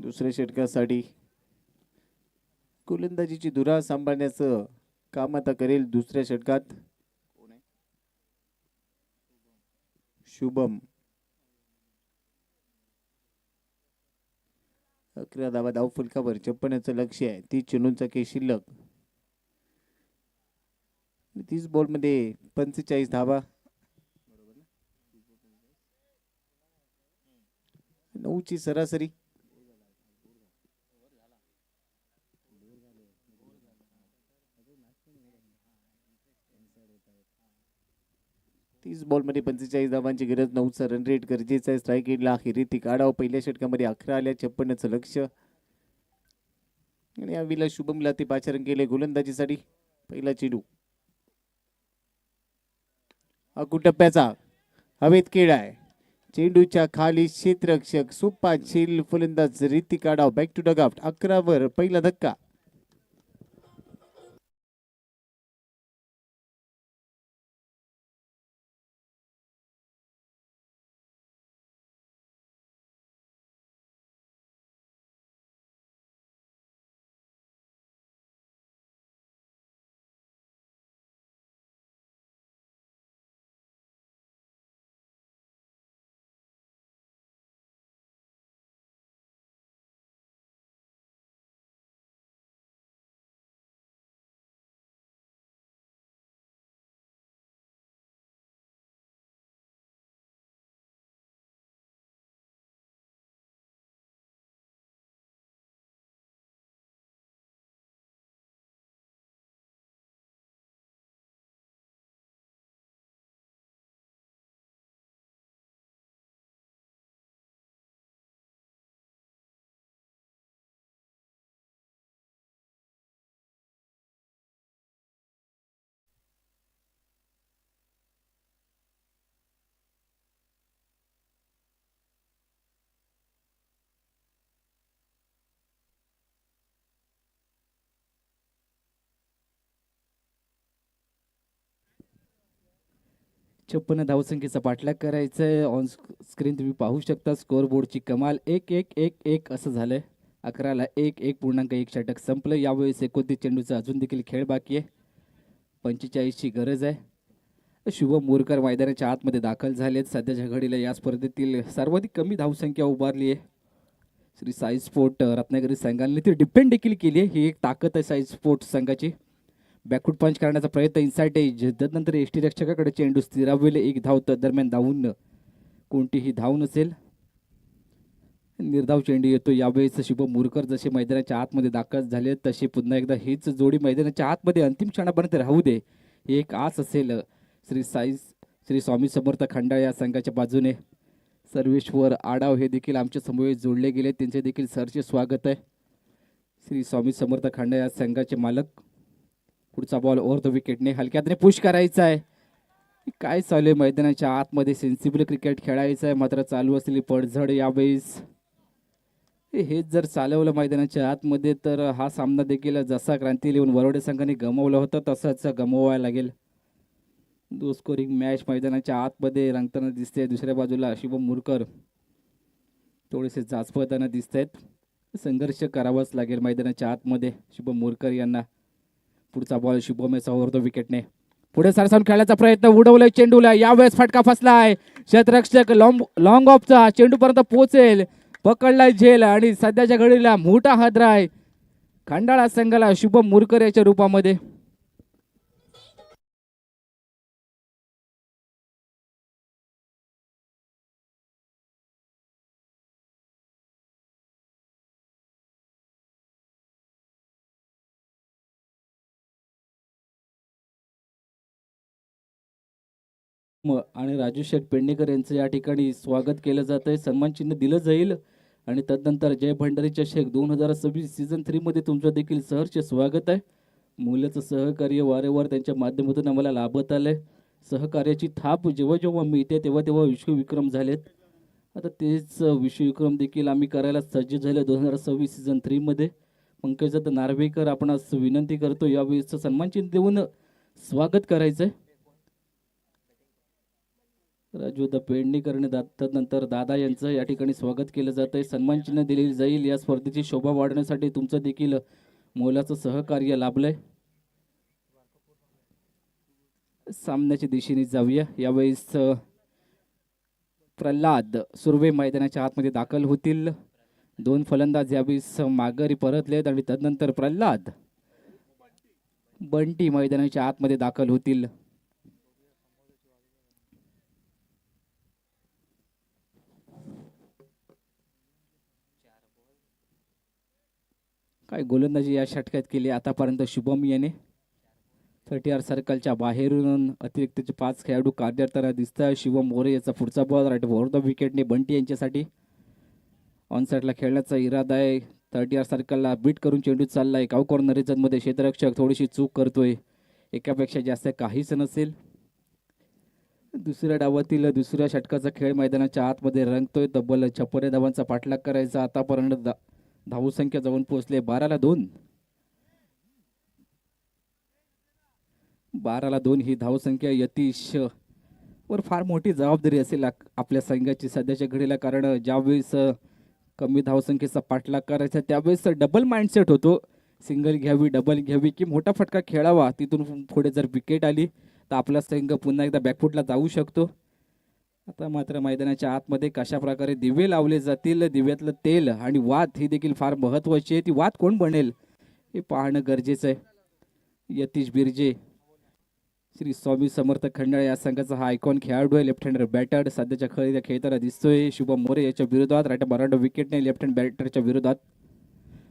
दुसऱ्या षटकासाठी गोलंदाजीची धुरा सांभाळण्याचं काम आता करेल दुसऱ्या षटकात शुभम. 11 धावा धाव फलकावर 56चं लक्ष आहे. 30 चेंडूंचा खेळ शिल्लक. 30 बॉल मध्ये 45 धावा. 9ची सरासरी. बॉल मध्ये 45 धावांची गरज. 9चा रन रेट गरजेचा आहे. स्ट्राईक रेटला ऋतिक आडाव पहिल्या षटकामध्ये 11 आल्या. 56चं लक्ष आणि यावेळेला शुभमला ते पाचारण केले गोलंदाजीसाठी. पहिला चेंडू टप्प्याचा हवेत खेळ आहे. चेंडूच्या खाली क्षेत्ररक्षक सुपाशील फलंदाज Hrithik Adav back to dugout. 11 वर पहिला धक्का. छप्पन्न धावसंख्येचा पाठलाग करायचा आहे. ऑन स्क्रीन तुम्ही पाहू शकता स्कोअर बोर्डची कमाल 1-1-1-1 असं झालंय. 11ला 1-1.1 षटक संपलं. यावेळेस 29 चेंडूचा अजून देखील खेळ बाकी आहे. 45ची गरज आहे. शुभम मोरकर मैदानाच्या आतमध्ये दाखल झालेत. सध्याच्या घडीला या स्पर्धेतील सर्वाधिक कमी धावसंख्या उभारली आहे. श्री साई स्पोर्ट रत्नागिरी संघाने ती डिपेंड देखील केली आहे. ही एक ताकद आहे साई स्पोर्ट संघाची. बॅकफूट पंच करण्याचा प्रयत्न इनसाइड एज. त्यानंतर एसटी रक्षकाकडे चेंडू स्थिरावलेले 1 धाव. दरम्यान धावून कोणतीही धाव नसेल. निर्धाव चेंडू येतो. यावेळेस शुभम मोरकर जसे मैदानाच्या आतमध्ये दाखल झाले तसे पुन्हा एकदा हीच जोडी मैदानाच्या आतमध्ये अंतिम क्षणापर्यंत राहू दे ही एक आस असेल श्री स्वामी समर्थ खंडाळा या संघाच्या बाजूने. सर्वेश्वर आडाव हे देखील आमच्या समवेत जोडले गेले. त्यांचे देखील सरचे स्वागत आहे. श्री स्वामी समर्थ खंडाळा या संघाचे मालक. पुढचा बॉल ओव्हर द विकेटने हलक्यातने पुश करायचा आहे. काय चालू आहे मैदानाच्या आतमध्ये. सेन्सिबल क्रिकेट खेळायचं आहे मात्र चालू असलेली पडझड यावेळेस हेच जर चालवलं मैदानाच्या आतमध्ये तर हा सामना देखील जसा क्रांती लिहून वरोडे संघाने गमावला होता तसाच गमवायला लागेल. 2 स्कोरिंग मॅच मैदानाच्या आतमध्ये रंगताना दिसते. दुसऱ्या बाजूला शुभम मोरकर थोडेसे जाचपळताना दिसत आहेत. संघर्ष करावाच लागेल मैदानाच्या आतमध्ये शुभम मोरकर यांना. पुढचा बॉल शुभम याचा ओव्हर द विकेटने पुढे सरसावून खेळण्याचा प्रयत्न. उडवलाय चेंडूला. यावेळेस फटका फसलाय. क्षेत्ररक्षक लॉंग ऑफचा चेंडूपर्यंत पोहोचेल. पकडलाय झेल आणि सध्याच्या घडीला मोठा हादराय खंडाळा संघाला शुभम मोरकर याच्या रूपामध्ये. आणि राजू शेठ पेडणेकर यांचं या ठिकाणी स्वागत केलं जात आहे. सन्मान चिन्ह दिलं जाईल आणि तदनंतर जय भंडारी चषक 2026 सीझन 3 मध्ये तुमचं देखील सहर्ष स्वागत आहे. मूल्याचं सहकार्य वारंवार त्यांच्या माध्यमातून आम्हाला लाभत आलंय. सहकार्याची थाप जेव्हा जेव्हा मिळते तेव्हा तेव्हा विश्वविक्रम झालेत. आता तेच विश्वविक्रम देखील आम्ही करायला सज्ज झाले 2026 सीझन 3 मध्ये. पंकजात नार्वेकर आपणास विनंती करतो यावेळेस सन्मान चिन्ह देऊन स्वागत करायचंय. राजू द पेडणेकरने नंतर दादा यांचं या ठिकाणी स्वागत केलं जात आहे. सन्मान चिन्ह दिले जाईल. या स्पर्धेची शोभा वाढवण्यासाठी तुमचं देखील मोलाचं सहकार्य लाभलंय. सामन्याच्या दिशेने जाऊया. यावेळेस प्रल्हाद सुर्वे मैदानाच्या आतमध्ये दाखल होतील. 2 फलंदाज यावेळेस माघारी परतलेत आणि तदनंतर प्रल्हाद बंटी मैदानाच्या आतमध्ये दाखल होतील. काय गोलंदाजी या षटकात केली आतापर्यंत शुभम याने. 30R सर्कलच्या बाहेरून अतिरिक्तचे 5 खेळाडू कार्यरताना दिसतात. शिवम मोरे याचा पुढचा बॉल राईट ओव्हर द विकेटने बंटी यांच्यासाठी. ऑन साईडला खेळण्याचा इरादा आहे. 30R सर्कलला बीट करून चेंडू चाललाय. काऊ कॉर्नर रिजनमध्ये क्षेत्ररक्षक थोडीशी चूक करतोय. एकापेक्षा जास्त काहीच नसेल. दुसऱ्या डावातील दुसऱ्या षटकाचा खेळ मैदानाच्या आतमध्ये रंगतोय. तब्बल 56 धावांचा पाठलाग करायचा. आतापर्यंत धावसंख्या जाऊन पोहोचले 12-2. 12-2 ही धावसंख्या यतीश वर फार मोठी जबाबदारी असेल आपल्या संघाची सध्याच्या घडीला. कारण ज्यावेळेस कमी धावसंख्येचा पाठलाग करायचा त्यावेळेस डबल माइंडसेट होतो. सिंगल घ्यावी, डबल घ्यावी की मोठा फटका खेळावा. तिथून पुढे जर विकेट आली तर आपला संघ पुन्हा एकदा बॅकफुटला जाऊ शकतो. आता मात्र मैदानाच्या आतमध्ये कशा प्रकारे दिवे लावले जातील, दिव्यातलं तेल आणि वात ही देखील फार महत्त्वाची आहे. ती वात कोण बनेल हे पाहणं गरजेचं आहे. यतीश बिर्जे श्री स्वामी समर्थ खंडाळा या संघाचा हा आयकॉन खेळाडू आहे. लेफ्ट हँडर बॅटर सध्याच्या खेळताना दिसतोय. शुभम मोरे याच्या विरोधात राईट बरांड विकेटने लेफ्ट हँड बॅटरच्या विरोधात.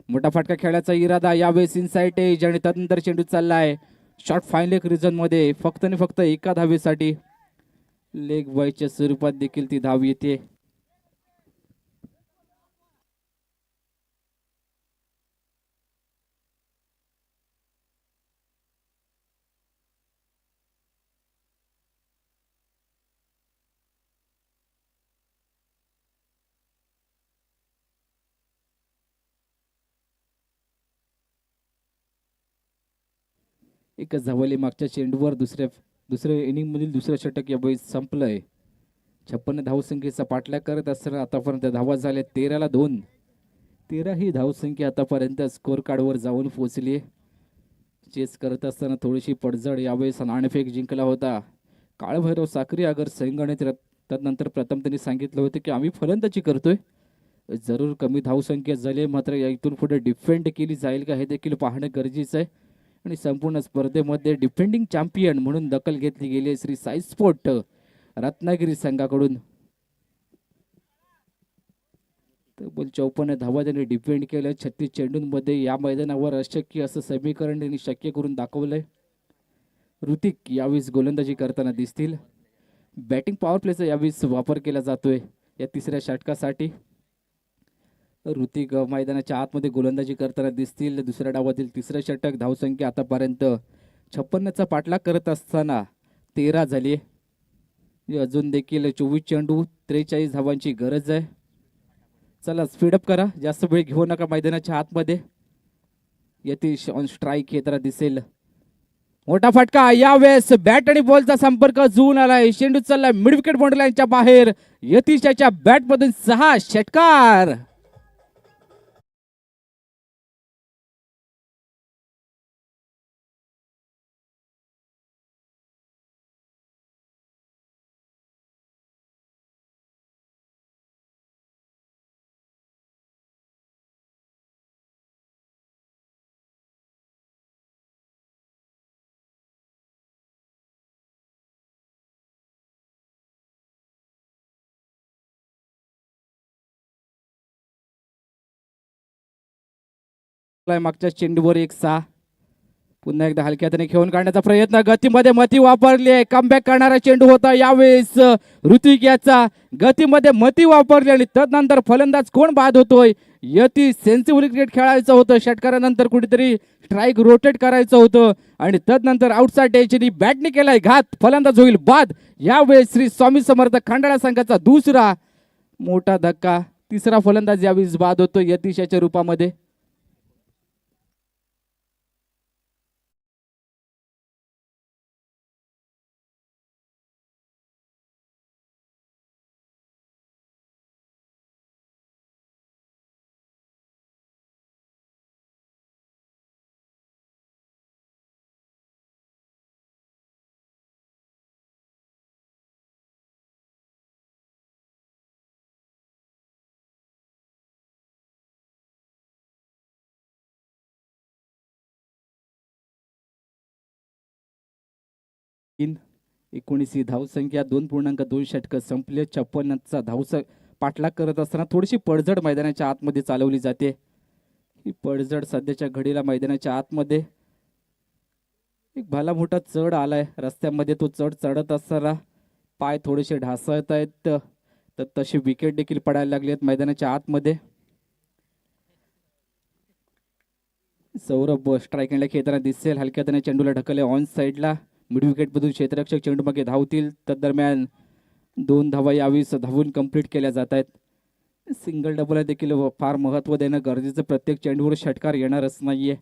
मोठा फटका खेळायचा इरादा. यावेळेस इनसाइट एज आणि त्यानंतर चेंडू चाललाय शॉर्ट फाईन लेग रिजन मध्ये. फक्त आणि फक्त एका धावेसाठी लेग बॉयच्या स्वरूपात देखील ती धाव येते. एकच धावले मागच्या चेंडूवर. दुसऱ्या इनिंग मधील दुसरं षटक यावेळी संपलंय. 56 धावसंख्येचा पाठलाग करत असताना आतापर्यंत धावा झाल्या 13-2. 13 ही धावसंख्या आतापर्यंत स्कोर कार्डवर जाऊन पोहोचली. चेस करत असताना थोडीशी पडझड. यावेळेस नाणेफेक जिंकला होता काळभैरव साखरी अगर संघाने. त्यानंतर प्रथम त्यांनी सांगितलं होतं की आम्ही फलंदाजी करतोय. जरूर कमी धावसंख्या झाली मात्र या इथून पुढे डिफेंड केली जाईल का हे देखील पाहणं गरजेचं आहे. आणि संपूर्ण स्पर्धेमध्ये डिफेंडिंग चॅम्पियन म्हणून दखल घेतली गेली श्री साई स्पोर्ट रत्नागिरी संघाकडून. तब्बल 54 धावा त्यांनी डिफेंड केलं 36 चेंडूंमध्ये. या मैदानावर अशक्य असं समीकरण त्यांनी शक्य करून दाखवलंय. ऋतिक यावेळेस गोलंदाजी करताना दिसतील. बॅटिंग पॉवर प्लेचा यावेळेस वापर केला जातोय या तिसऱ्या षटकासाठी. ऋतिक मैदानाच्या आतमध्ये गोलंदाजी करताना दिसतील. दुसऱ्या डावातील तिसरं षटक. धावसंख्या आतापर्यंत 56चा पाठलाग करत असताना 13 झाली. अजून देखील 24 चेंडू 43 धावांची गरज आहे. चला स्पीडअप करा, जास्त वेळ घेऊ नका मैदानाच्या आतमध्ये. यतीश ऑन स्ट्राईक येताना दिसेल. मोठा फटका. यावेळेस बॅट आणि बॉलचा संपर्क जुळून आलाय. चेंडू चालला मिड विकेट बाउंड्री लाईनच्या बाहेर. यतीशच्या बॅटमधून 6 षटकार. मागच्या चेंडूवर 1-6. पुन्हा एकदा हलक्या हाताने खेळून काढण्याचा प्रयत्न. गतीमध्ये मती वापरली आहे. कमबॅक करणारा चेंडू होता यावेळेस ऋतिक याचा. गतीमध्ये मती वापरली आणि तदनंतर फलंदाज कोण बाद होतोय. यती सेन्सिबल क्रिकेट खेळायचं होतं. षटकारानंतर कुठेतरी स्ट्राईक रोटेट करायचं होतं आणि तदनंतर आउटसाइड एजनी बॅटने केलाय घात. फलंदाज होईल बाद. यावेळेस श्री स्वामी समर्थ खंडाळा संघाचा दुसरा मोठा धक्का. तिसरा फलंदाज यावेळेस बाद होतो यतीशच्या रूपामध्ये. 19 धावसंख्या 2.2 षटकं संपले. 56चा धावसं पाठलाग करत असताना थोडीशी पडझड मैदानाच्या आतमध्ये चालवली जाते. ही पडझड सध्याच्या घडीला मैदानाच्या आतमध्ये एक भला मोठा चढ आलाय रस्त्यामध्ये. तो चढ चढत असताना पाय थोडेसे ढासळत आहेत, तर तशी विकेट देखील पडायला लागली आहेत मैदानाच्या आतमध्ये. सौरभ स्ट्राईक एंडला खेळताना दिसेल. हलक्या त्याने चेंडूला ढकलले ऑन साईडला. मिड विकेट मधून क्षेत्ररक्षक चेंडू मागे धावतील. तदरम्यान 2 धावा यावेळी धावून कंप्लीट केल्या जात आहेत. सिंगल डबलला देखील फार महत्त्व देणं गरजेचं. प्रत्येक चेंडूवर षटकार येणारच नाहीये.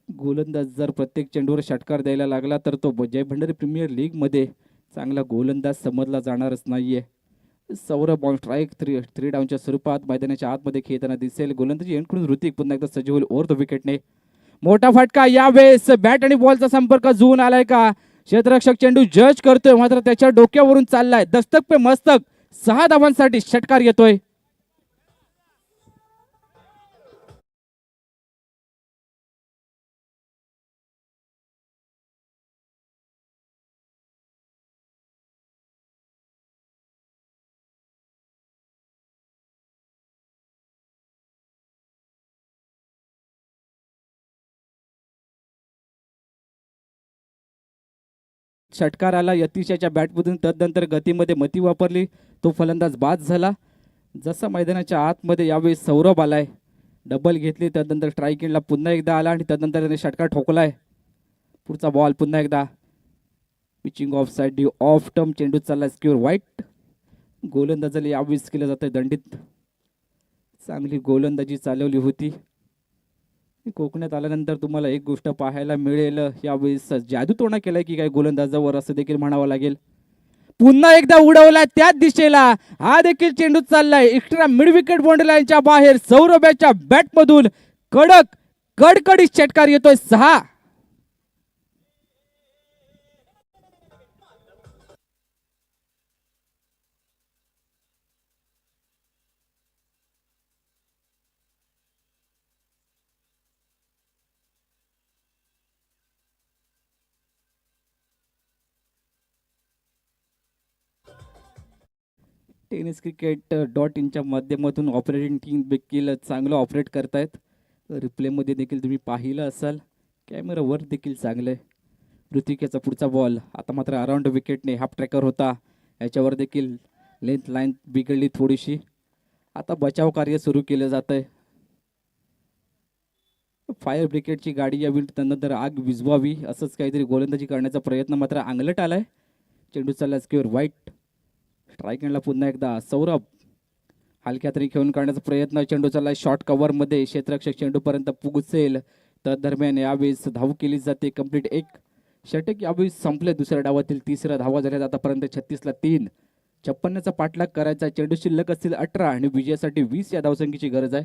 गोलंदाज जर प्रत्येक चेंडूवर षटकार द्यायला लागला तर तो जय भंडारी प्रीमियर लीगमध्ये चांगला गोलंदाज समजला जाणारच नाहीये. सौरभ ऑन स्ट्राईक थ्री डाऊनच्या स्वरूपात मैदानाच्या आतमध्ये खेळताना दिसेल. गोलंदाजी एंडकडून ऋतिक पुन्हा एकदा सज्ज होईल ओव्हर द विकेटने. मोठा फटका यावेळेस बॅट आणि बॉलचा संपर्क जुळून आलाय का? क्षेत्ररक्षक चेंडू जज करतोय, मात्र त्याच्या डोक्यावरून चाललाय. दस्तक पे मस्तक 6 धावांसाठी षटकार येतोय. षटकार आला यतीशाच्या बॅटमधून. तदनंतर गतीमध्ये मती वापरली, तो फलंदाज बाद झाला. जसा मैदानाच्या आतमध्ये यावेळी सौरभ आलाय, डबल घेतली. तदनंतर स्ट्राईक एंडला पुन्हा एकदा आला आणि तदनंतर त्याने षटकार ठोकलाय. पुढचा बॉल पुन्हा एकदा pitching of side of term चेंडू चालला स्क्वेअर वाईट. गोलंदाजाला यावेळेस केलं जातं दंडित. चांगली गोलंदाजी चालवली होती. कोकणात आल्यानंतर तुम्हाला एक गोष्ट पाहायला मिळेल, यावेळेस जादूटोणा केलाय की काय गोलंदाजावर असं देखील म्हणावं लागेल. पुन्हा एकदा उडवलाय त्याच दिशेला. हा देखील चेंडू चाललाय एक्स्ट्रा मिड विकेट बाउंड्री लाईनच्या बाहेर. सौरभच्या बॅटमधून कडक कडकडीत षटकार येतोय 6. टेनिस क्रिकेट .inच्या माध्यमातून ऑपरेटिंग टीम देखील चांगलं ऑपरेट करतायत. रिप्लेमध्ये देखील तुम्ही पाहिलं असाल, कॅमेरावर देखील चांगलं आहे. ऋतिक याचा पुढचा बॉल आता मात्र अराउंड विकेटने हाफ ट्रॅकर होता, याच्यावर देखील लेंथ लाईन बिघडली थोडीशी. आता बचाव कार्य सुरू केलं जात आहे. फायर ब्रिगेडची गाडी यावी, त्यानंतर आग विझवावी असंच काहीतरी गोलंदाजी करण्याचा प्रयत्न मात्र अंगलट आलाय. चेंडू चालला स्क्वेअर वाईट. स्ट्राईक एंडला पुन्हा एकदा सौरभ हलक्या तरी खेळून काढण्याचा प्रयत्न. चेंडू चालला शॉर्ट कव्हरमध्ये, क्षेत्ररक्षक चेंडूपर्यंत पोहोचेल. तर दरम्यान यावेळेस धाव केली जाते कंप्लीट. 1 षटक यावेळेस संपले दुसऱ्या डावातील. 3 धावा झाल्या आतापर्यंत. 36ला 3. 56चा पाठलाग करायचा. चेंडू शिल्लक असतील 18 आणि विजयासाठी 20 या धावसंख्येची गरज आहे.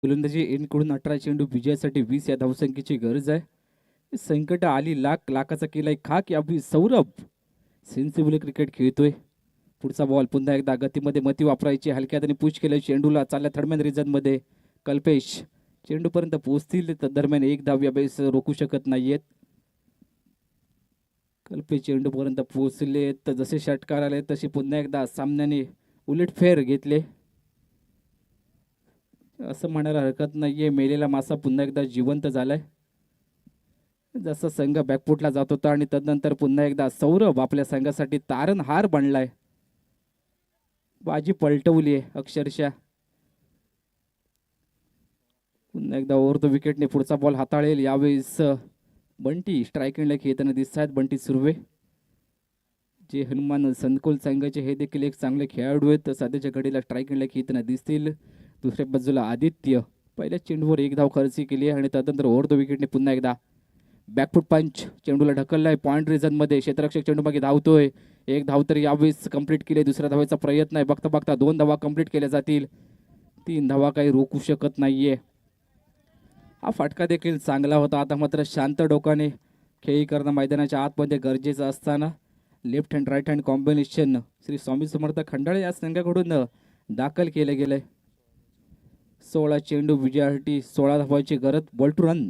गोलंदाजी एनकडून 18 चेंडू विजयासाठी 20 या धावसंख्येची गरज आहे. संकट आली लाखाचा केलाय खाक. यावी सौरभ सेन्सिबल क्रिकेट खेळतोय. पुढचा बॉल पुन्हा एकदा गतीमध्ये मती वापरायची. हलक्यात आणि पुश केलं चेंडूला. चालल्या थर्डमॅन रिजनमध्ये कल्पेश चेंडूपर्यंत पोहोचतील. तर दरम्यान 1 धाव यावेळेस रोखू शकत नाहीयेत. कल्पेश चेंडूपर्यंत पोहोचले तर जसे षटकार आले तसे पुन्हा एकदा सामन्याने उलटफेर घेतले. असं म्हणायला हरकत नाहीये, मेलेला मासा पुन्हा एकदा जिवंत झालाय. जसा संघ बॅकफुटला जात होता आणि तदनंतर पुन्हा एकदा सौरभ आपल्या संघासाठी तारणहार बनलाय. बाजी पलटवली आहे अक्षरशः. पुन्हा एकदा ओव्हर द विकेटने पुढचा बॉल हाताळेल. यावेळेस बंटी स्ट्राईक एंडला खेळताना दिसत आहेत. बंटी सुर्वे जे हनुमान संकुल संघाचे हे देखील एक चांगले खेळाडू आहेत. सध्याच्या घडीला स्ट्राईक एंडला खेळताना दिसतील. दुसऱ्या बाजूला आदित्य पहिल्या चेंडूवर एक धाव खर्ची केली आणि त्यानंतर ओव्हर द विकेटने पुन्हा एकदा बॅकफूट पंच चेंडूला ढकललाय पॉइंट रिझनमध्ये. क्षेत्ररक्षक चेंडू मागे धावतोय. एक धाव तरी यावेळेस कंप्लीट केली. दुसऱ्या धावेचा प्रयत्न आहे. बघता बघता 2 धावा कंप्लीट केल्या जातील. 3 धावा काही रोखू शकत नाहीये. हा फटका देखील चांगला होता. आता मात्र शांत डोकाने खेळी करणं मैदानाच्या आतमध्ये गरजेचं असताना left hand right hand combination Shri Swami Samarth Khandale या संघाकडून दाखल केलं गेलंय. 16 चेंडू विजयासाठी 16 धावांची गरज. Ball to run.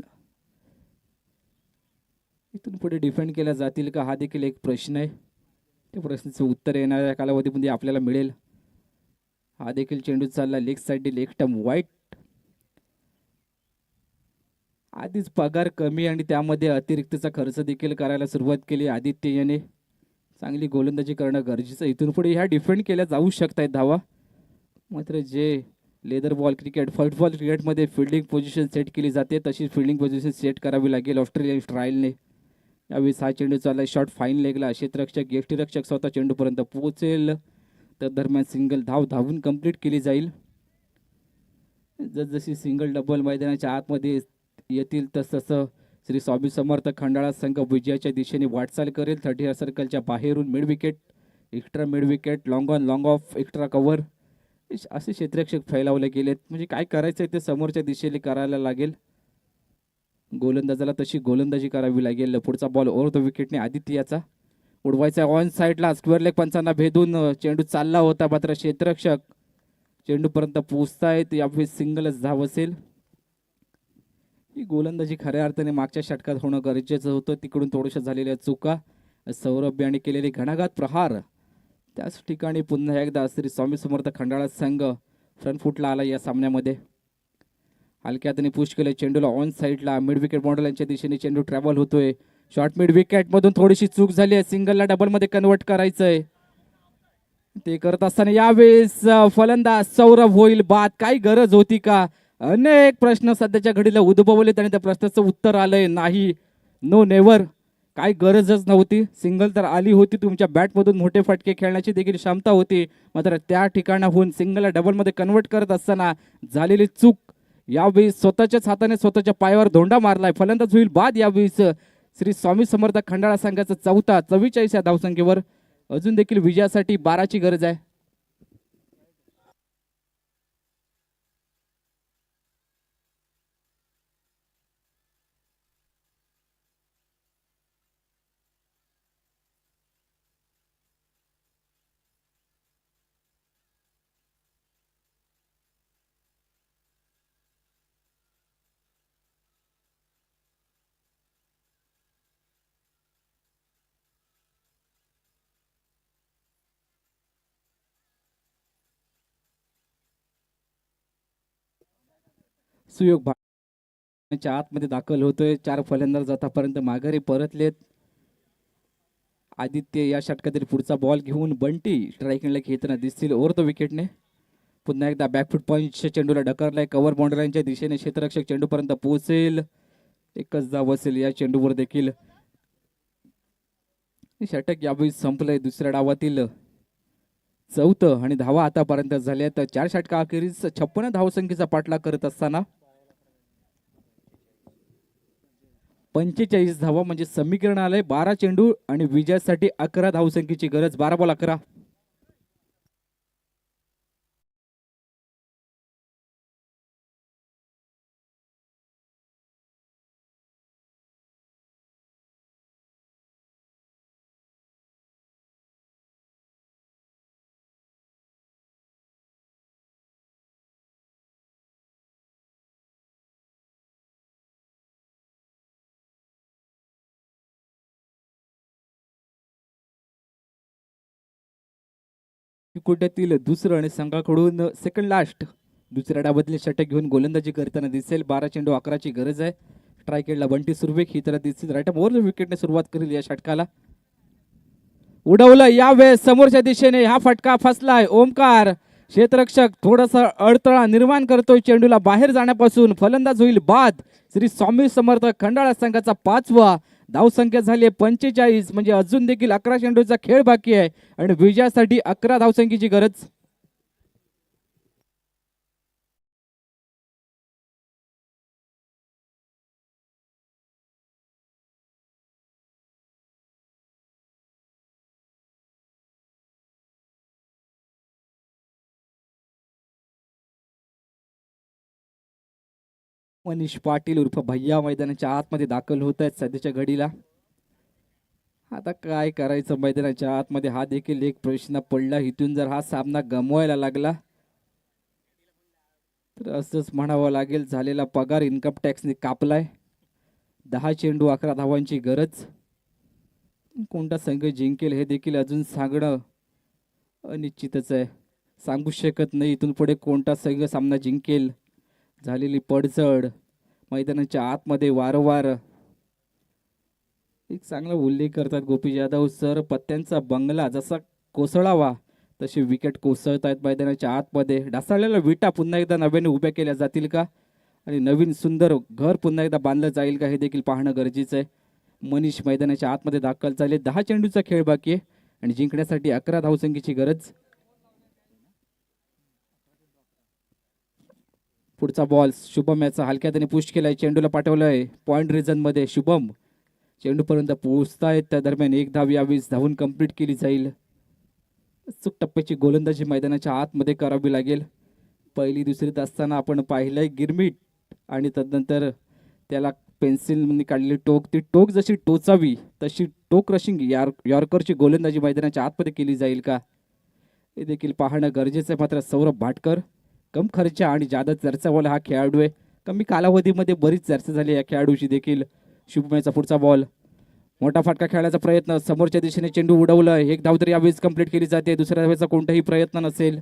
इथून पुढे डिफेंड केल्या जातील का हा देखील एक प्रश्न आहे. त्या प्रश्नाचं उत्तर येणाऱ्या कालावधीमध्ये आपल्याला मिळेल. हा देखील चेंडू चालला लेग साईड लेग टर्म वाईट. आधीच पगार कमी आणि त्यामध्ये अतिरिक्तचा खर्च देखील करायला सुरुवात केली आदित्य याने. चांगली गोलंदाजी करणं गरजेचं. इथून पुढे ह्या डिफेंड केल्या जाऊ शकतायत धावा. मात्र जे leather ball cricket first ball क्रिकेटमध्ये फिल्डिंग पोझिशन सेट केली जाते तशी फिल्डिंग पोझिशन सेट करावी लागेल ऑस्ट्रेलियन स्टाईलने. यावेळेस हा चेंडू चालला शॉर्ट फाईन लेगला. क्षेत्ररक्षक यष्टीरक्षक स्वतः चेंडूपर्यंत पोहोचेल. तर दरम्यान सिंगल धावून कंप्लीट केली जाईल. जसजशी सिंगल डबल मैदानाच्या आतमध्ये येतील तसं श्री स्वामी समर्थ खंडाळा संघ विजयाच्या दिशेने वाटचाल करेल. 30 सर्कलच्या बाहेरून mid wicket extra mid wicket long on long of extra cover असे क्षेत्ररक्षक फैलावले गेलेत. म्हणजे काय करायचं आहे ते समोरच्या दिशेने करायला लागेल. गोलंदाजाला तशी गोलंदाजी करावी लागेल. पुढचा बॉल ओव्हर द विकेटने आदित्याचा उडवायचा ऑन साईडला. स्क्वेअर लेग पंचांना भेदून चेंडू चालला होता मात्र क्षेत्ररक्षक चेंडूपर्यंत पोहोचतायत. यावेळी सिंगलच धाव असेल. ही गोलंदाजी खऱ्या अर्थाने मागच्या षटकात होणं गरजेचं होतं. तिकडून थोड्याशा झालेल्या चुका. सौरभ याने केलेले घणाघात प्रहार त्याच ठिकाणी पुन्हा एकदा श्री स्वामी समर्थ खंडाळा संघ फ्रंट फुटला आला या सामन्यामध्ये. हलक्या हाताने पुश केलं चेंडूला ऑन साईडला. मिड विकेट बॉन्डलांच्या दिशेने चेंडू ट्रॅव्हल होतोय. शॉर्ट मिड विकेटमधून थोडीशी चूक झाली आहे. सिंगलला डबलमध्ये कन्वर्ट करायचंय. ते करत असताना यावेळेस फलंदाज सौरभ होईल बाद. काय गरज होती का. अनेक प्रश्न सध्याच्या घडीला उद्भवलेत आणि त्या प्रश्नाचं उत्तर आलंय नाही. No never. काय गरजच नव्हती. सिंगल तर आली होती. तुमच्या बॅटमधून मोठे फटके खेळण्याची देखील क्षमता होती. मात्र त्या ठिकाणाहून सिंगलला डबलमध्ये कन्वर्ट करत असताना झालेली चूक. यावेळी स्वतःच्याच हाताने स्वतःच्या पायावर धोंडा मारलाय. फलंदाज होईल बाद. यावेळीच श्री स्वामी समर्थ खंडाळा संघाचा चौथा 44 या धावसंख्येवर. अजून देखील विजयासाठी 12ची गरज आहे. सुयोग भाच्या आतमध्ये दाखल होतोय. 4 फलंदाज आतापर्यंत माघारी परतलेत. आदित्य या षटकातील पुढचा बॉल घेऊन बंटी स्ट्राईकिंगला खेळताना दिसतील ओव्हर द विकेटने. पुन्हा एकदा बॅकफूट पॉईंटच्या चेंडूला ढकललाय. कव्हर बाउंड्रीच्या दिशेने क्षेत्ररक्षक चेंडूपर्यंत पोहोचेल. एकच धाव असेल या चेंडूवर देखील. षटक यावेळी संपलंय. दुसऱ्या डावातील चौथं आणि धावा आतापर्यंत झाल्या. तर 4 षटका अखेरीस 56 धावसंख्येचा पाठलाग करत असताना 45 धावा म्हणजे समीकरण आलंय. 12 चेंडू आणि विजयासाठी 11 धावसंख्येची गरज. 12 बॉल 11. कुठ्यातील दुसरं आणि संघाकडून सेकंड लास्ट दुसऱ्या डावातील षटक घेऊन गोलंदाजी करताना दिसेल. 12 चेंडू 11ची गरज आहे. स्ट्रायकेडला बंटी सुर्वे ही तर दिसतील. राईट ओव्हर विकेटने सुरुवात करेल या षटकाला. उडवलं यावेळेस समोरच्या दिशेने. हा फटका फसलाय. ओमकार क्षेत्ररक्षक थोडासा अडथळा निर्माण करतोय चेंडूला बाहेर जाण्यापासून. फलंदाज होईल बाद. श्री स्वामी समर्थ खंडाळा संघाचा 5वा. धावसंख्या झाली 45. म्हणजे अजून देखील 11 चेंडूचा खेळ बाकी आहे आणि विजयासाठी 11 धावसंख्येची गरज. मनीष पाटील उर्फ भैया मैदानाच्या आतमध्ये दाखल होत आहेत सध्याच्या घडीला. आता काय करायचं मैदानाच्या आतमध्ये, हा देखील एक प्रश्न पडला. इथून जर हा सामना गमवायला लागला तर असंच म्हणावं लागेल, झालेला पगार इन्कम टॅक्सने कापलाय. 10 चेंडू 11 धावांची गरज. कोणता संघ जिंकेल हे देखील अजून सांगणं अनिश्चितच आहे. सांगू शकत नाही इथून पुढे कोणता संघ सामना जिंकेल. झालेली पडझड मैदानाच्या आतमध्ये वारंवार एक चांगला उल्लेख करतात गोपी जाधव सर. पत्त्यांचा बंगला जसा कोसळावा तसे विकेट कोसळत आहेत मैदानाच्या आतमध्ये. ढासळलेल्या विटा पुन्हा एकदा नव्याने उभ्या केल्या जातील का आणि नवीन सुंदर घर पुन्हा एकदा बांधलं जाईल का हे देखील पाहणं गरजेचं आहे. मनीष मैदानाच्या आतमध्ये दाखल झाले. 10 चेंडूचा खेळ बाकी आहे आणि जिंकण्यासाठी 11 धावसंख्येची गरज. पुढचा बॉल शुभम याचा हलक्यात पुश केलाय. चेंडूला पाठवलंय पॉइंट रिजन मध्ये. शुभम चेंडूपर्यंत पोहोचतायत त्या दरम्यान 1 धाव यावी धावून कंप्लीट केली जाईल. अचूक टप्प्याची गोलंदाजी मैदानाच्या आतमध्ये करावी लागेल. पहिली दुसरीत असताना आपण पाहिलंय गिरमिट आणि तदनंतर त्याला पेन्सिलने काढलेली टोक, ती टोक जशी टोचावी तशी टोक रशिंग यॉर्करची गोलंदाजी मैदानाच्या आतमध्ये केली जाईल का हे देखील पाहणं गरजेचं आहे. मात्र सौरभ भाटकर कम खर्च आणि जादा चर्चावाला हा खेळाडू आहे. कमी कालावधीमध्ये बरीच चर्चा झाली या खेळाडूची देखील. शुभमयचा पुढचा बॉल, मोठा फटका खेळण्याचा प्रयत्न, समोरच्या दिशेने चेंडू उडवलं. 1 धाव तरी यावेळेस कंप्लीट केली जाते. दुसऱ्या धावेचा कोणताही प्रयत्न नसेल.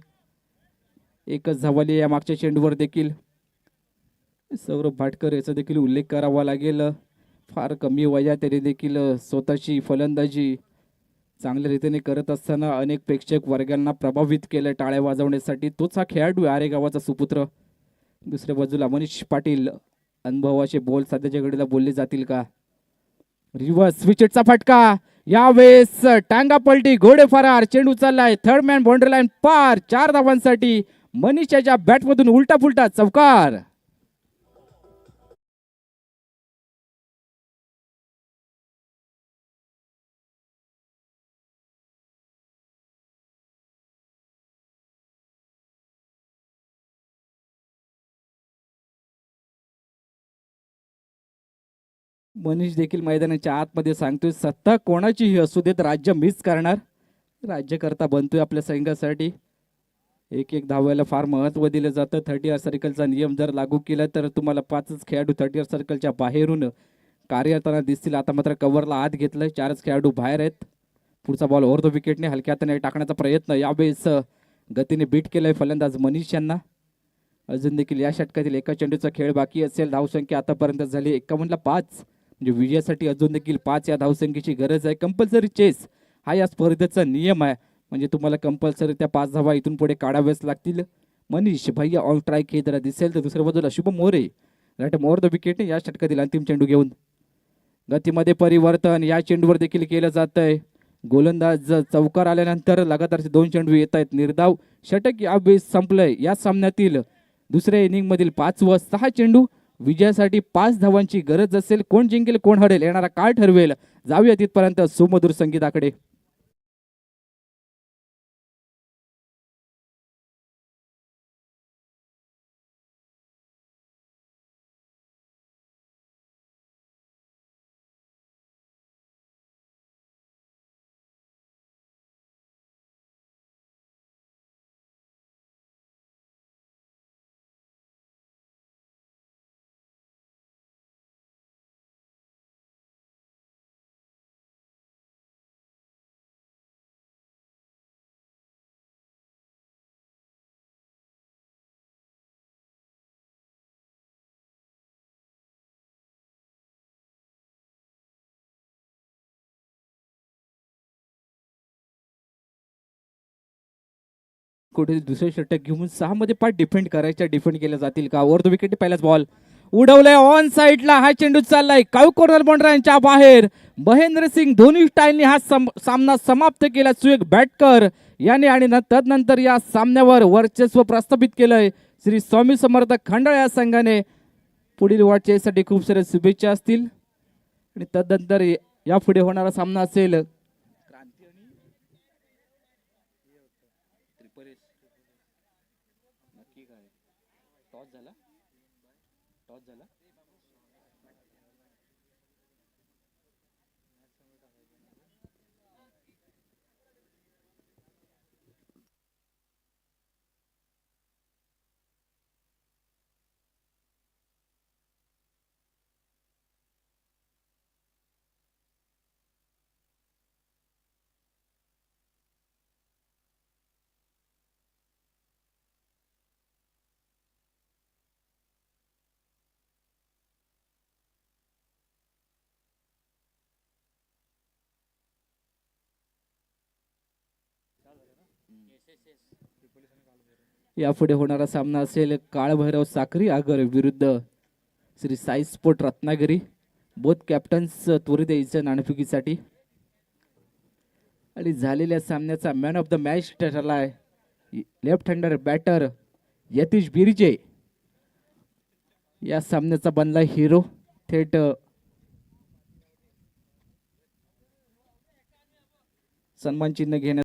एकच धावली या मागच्या चेंडूवर देखील. सौरभ भाटकर याचा देखील उल्लेख करावा लागेल. फार कमी वयात त्याने देखील स्वतःची फलंदाजी चांगल्या रीतीने करत असताना अनेक प्रेक्षक वर्गांना प्रभावित केलं टाळ्या वाजवण्यासाठी. तोच हा खेळाडू आरे गावाचा सुपुत्र. दुसऱ्या बाजूला मनीष पाटील. अनुभवाचे बॉल सध्याच्या घडीला बोलले जातील का. रिव्हर्स विकेटचा फटका, यावेळेस टांगा पलटी, घोडे फरार. चेंडू चाललाय थर्ड मॅन बाउंड्री लाईन पार. 4 धावांसाठी मनीषाच्या बॅटमधून उलटा पुलटा चौकार. मनीष देखील मैदानाच्या आतमध्ये सांगतोय सत्ता कोणाचीही असू देत राज्य मिस करणार. राज्यकर्ता बनतोय आपल्या संघासाठी. एक धावायला फार महत्त्व दिलं जातं. 30 सर्कलचा नियम जर लागू केला तर तुम्हाला 5च खेळाडू 30 सर्कलच्या बाहेरून कार्यरताना दिसतील. आता मात्र कव्हरला आत घेतलंय. 4च खेळाडू बाहेर आहेत. पुढचा बॉल ओव्हर द विकेटने हलक्या हाताने टाकण्याचा प्रयत्न. यावेळेस गतीने बीट केलंय फलंदाज मनीष यांना. अजून देखील या षटकातील एका चेंडूचा खेळ बाकी असेल. धावसंख्या आतापर्यंत झाली 51ला 5. म्हणजे विजयासाठी अजून देखील 5 या धावसंख्येची गरज आहे. कंपल्सरी चेस हा या स्पर्धेचा नियम आहे. म्हणजे तुम्हाला कंपल्सरी त्या 5 धावा इथून पुढे काढाव्याच लागतील. मनीष भैया ऑन स्ट्राईक हे जर दिसेल तर दुसऱ्या बाजूला Shubham More right over the wicket या षटकातील अंतिम चेंडू घेऊन. गतीमध्ये परिवर्तन या चेंडूवर देखील केलं जात आहे. गोलंदाज चौकार आल्यानंतर लगातार 2 चेंडू येत आहेत. निर्धाव षटक यावेळेस संपलंय. या सामन्यातील दुसऱ्या इनिंगमधील 5 व 6 चेंडू. विजयासाठी 5 धावांची गरज असेल. कोण जिंकेल कोण हरेल येणारा काळ ठरवेल. जाऊया तिथपर्यंत सुमधुर संगीताकडे. कुठे दुसरे षटक घेऊन 6 मध्ये 5 डिफेंड केल्या जातील का? ओव्हर द विकेट पहिलाच बॉल उडवलाय ऑन साइडला, हा चेंडू चाललाय काऊ कॉर्नर बाउंड्रीच्या बाहेर. महेंद्र सिंग धोनी स्टाईलने हा सामना समाप्त केला. सुयोग बॅटकर याने आणि तदनंतर या सामन्यावर वर्चस्व प्रस्थापित केलंय श्री स्वामी समर्थ खंडाळा या संघाने. पुढील वाटचालीसाठी खूप साऱ्या शुभेच्छा असतील आणि तदनंतर यापुढे होणारा सामना असेल यापुढे होणारा सामना असेल काळभैरव साखरी आगर विरुद्ध Shri Sai sport Ratnagiri. Both captains त्वरित यायचं नाणेफेकीसाठी. आणि झालेल्या सामन्याचा मॅन ऑफ द मॅच ठरलाय left hander batter Yatish Birije. या सामन्याचा बनला हिरो. थेट सन्मान चिन्ह घेण्यात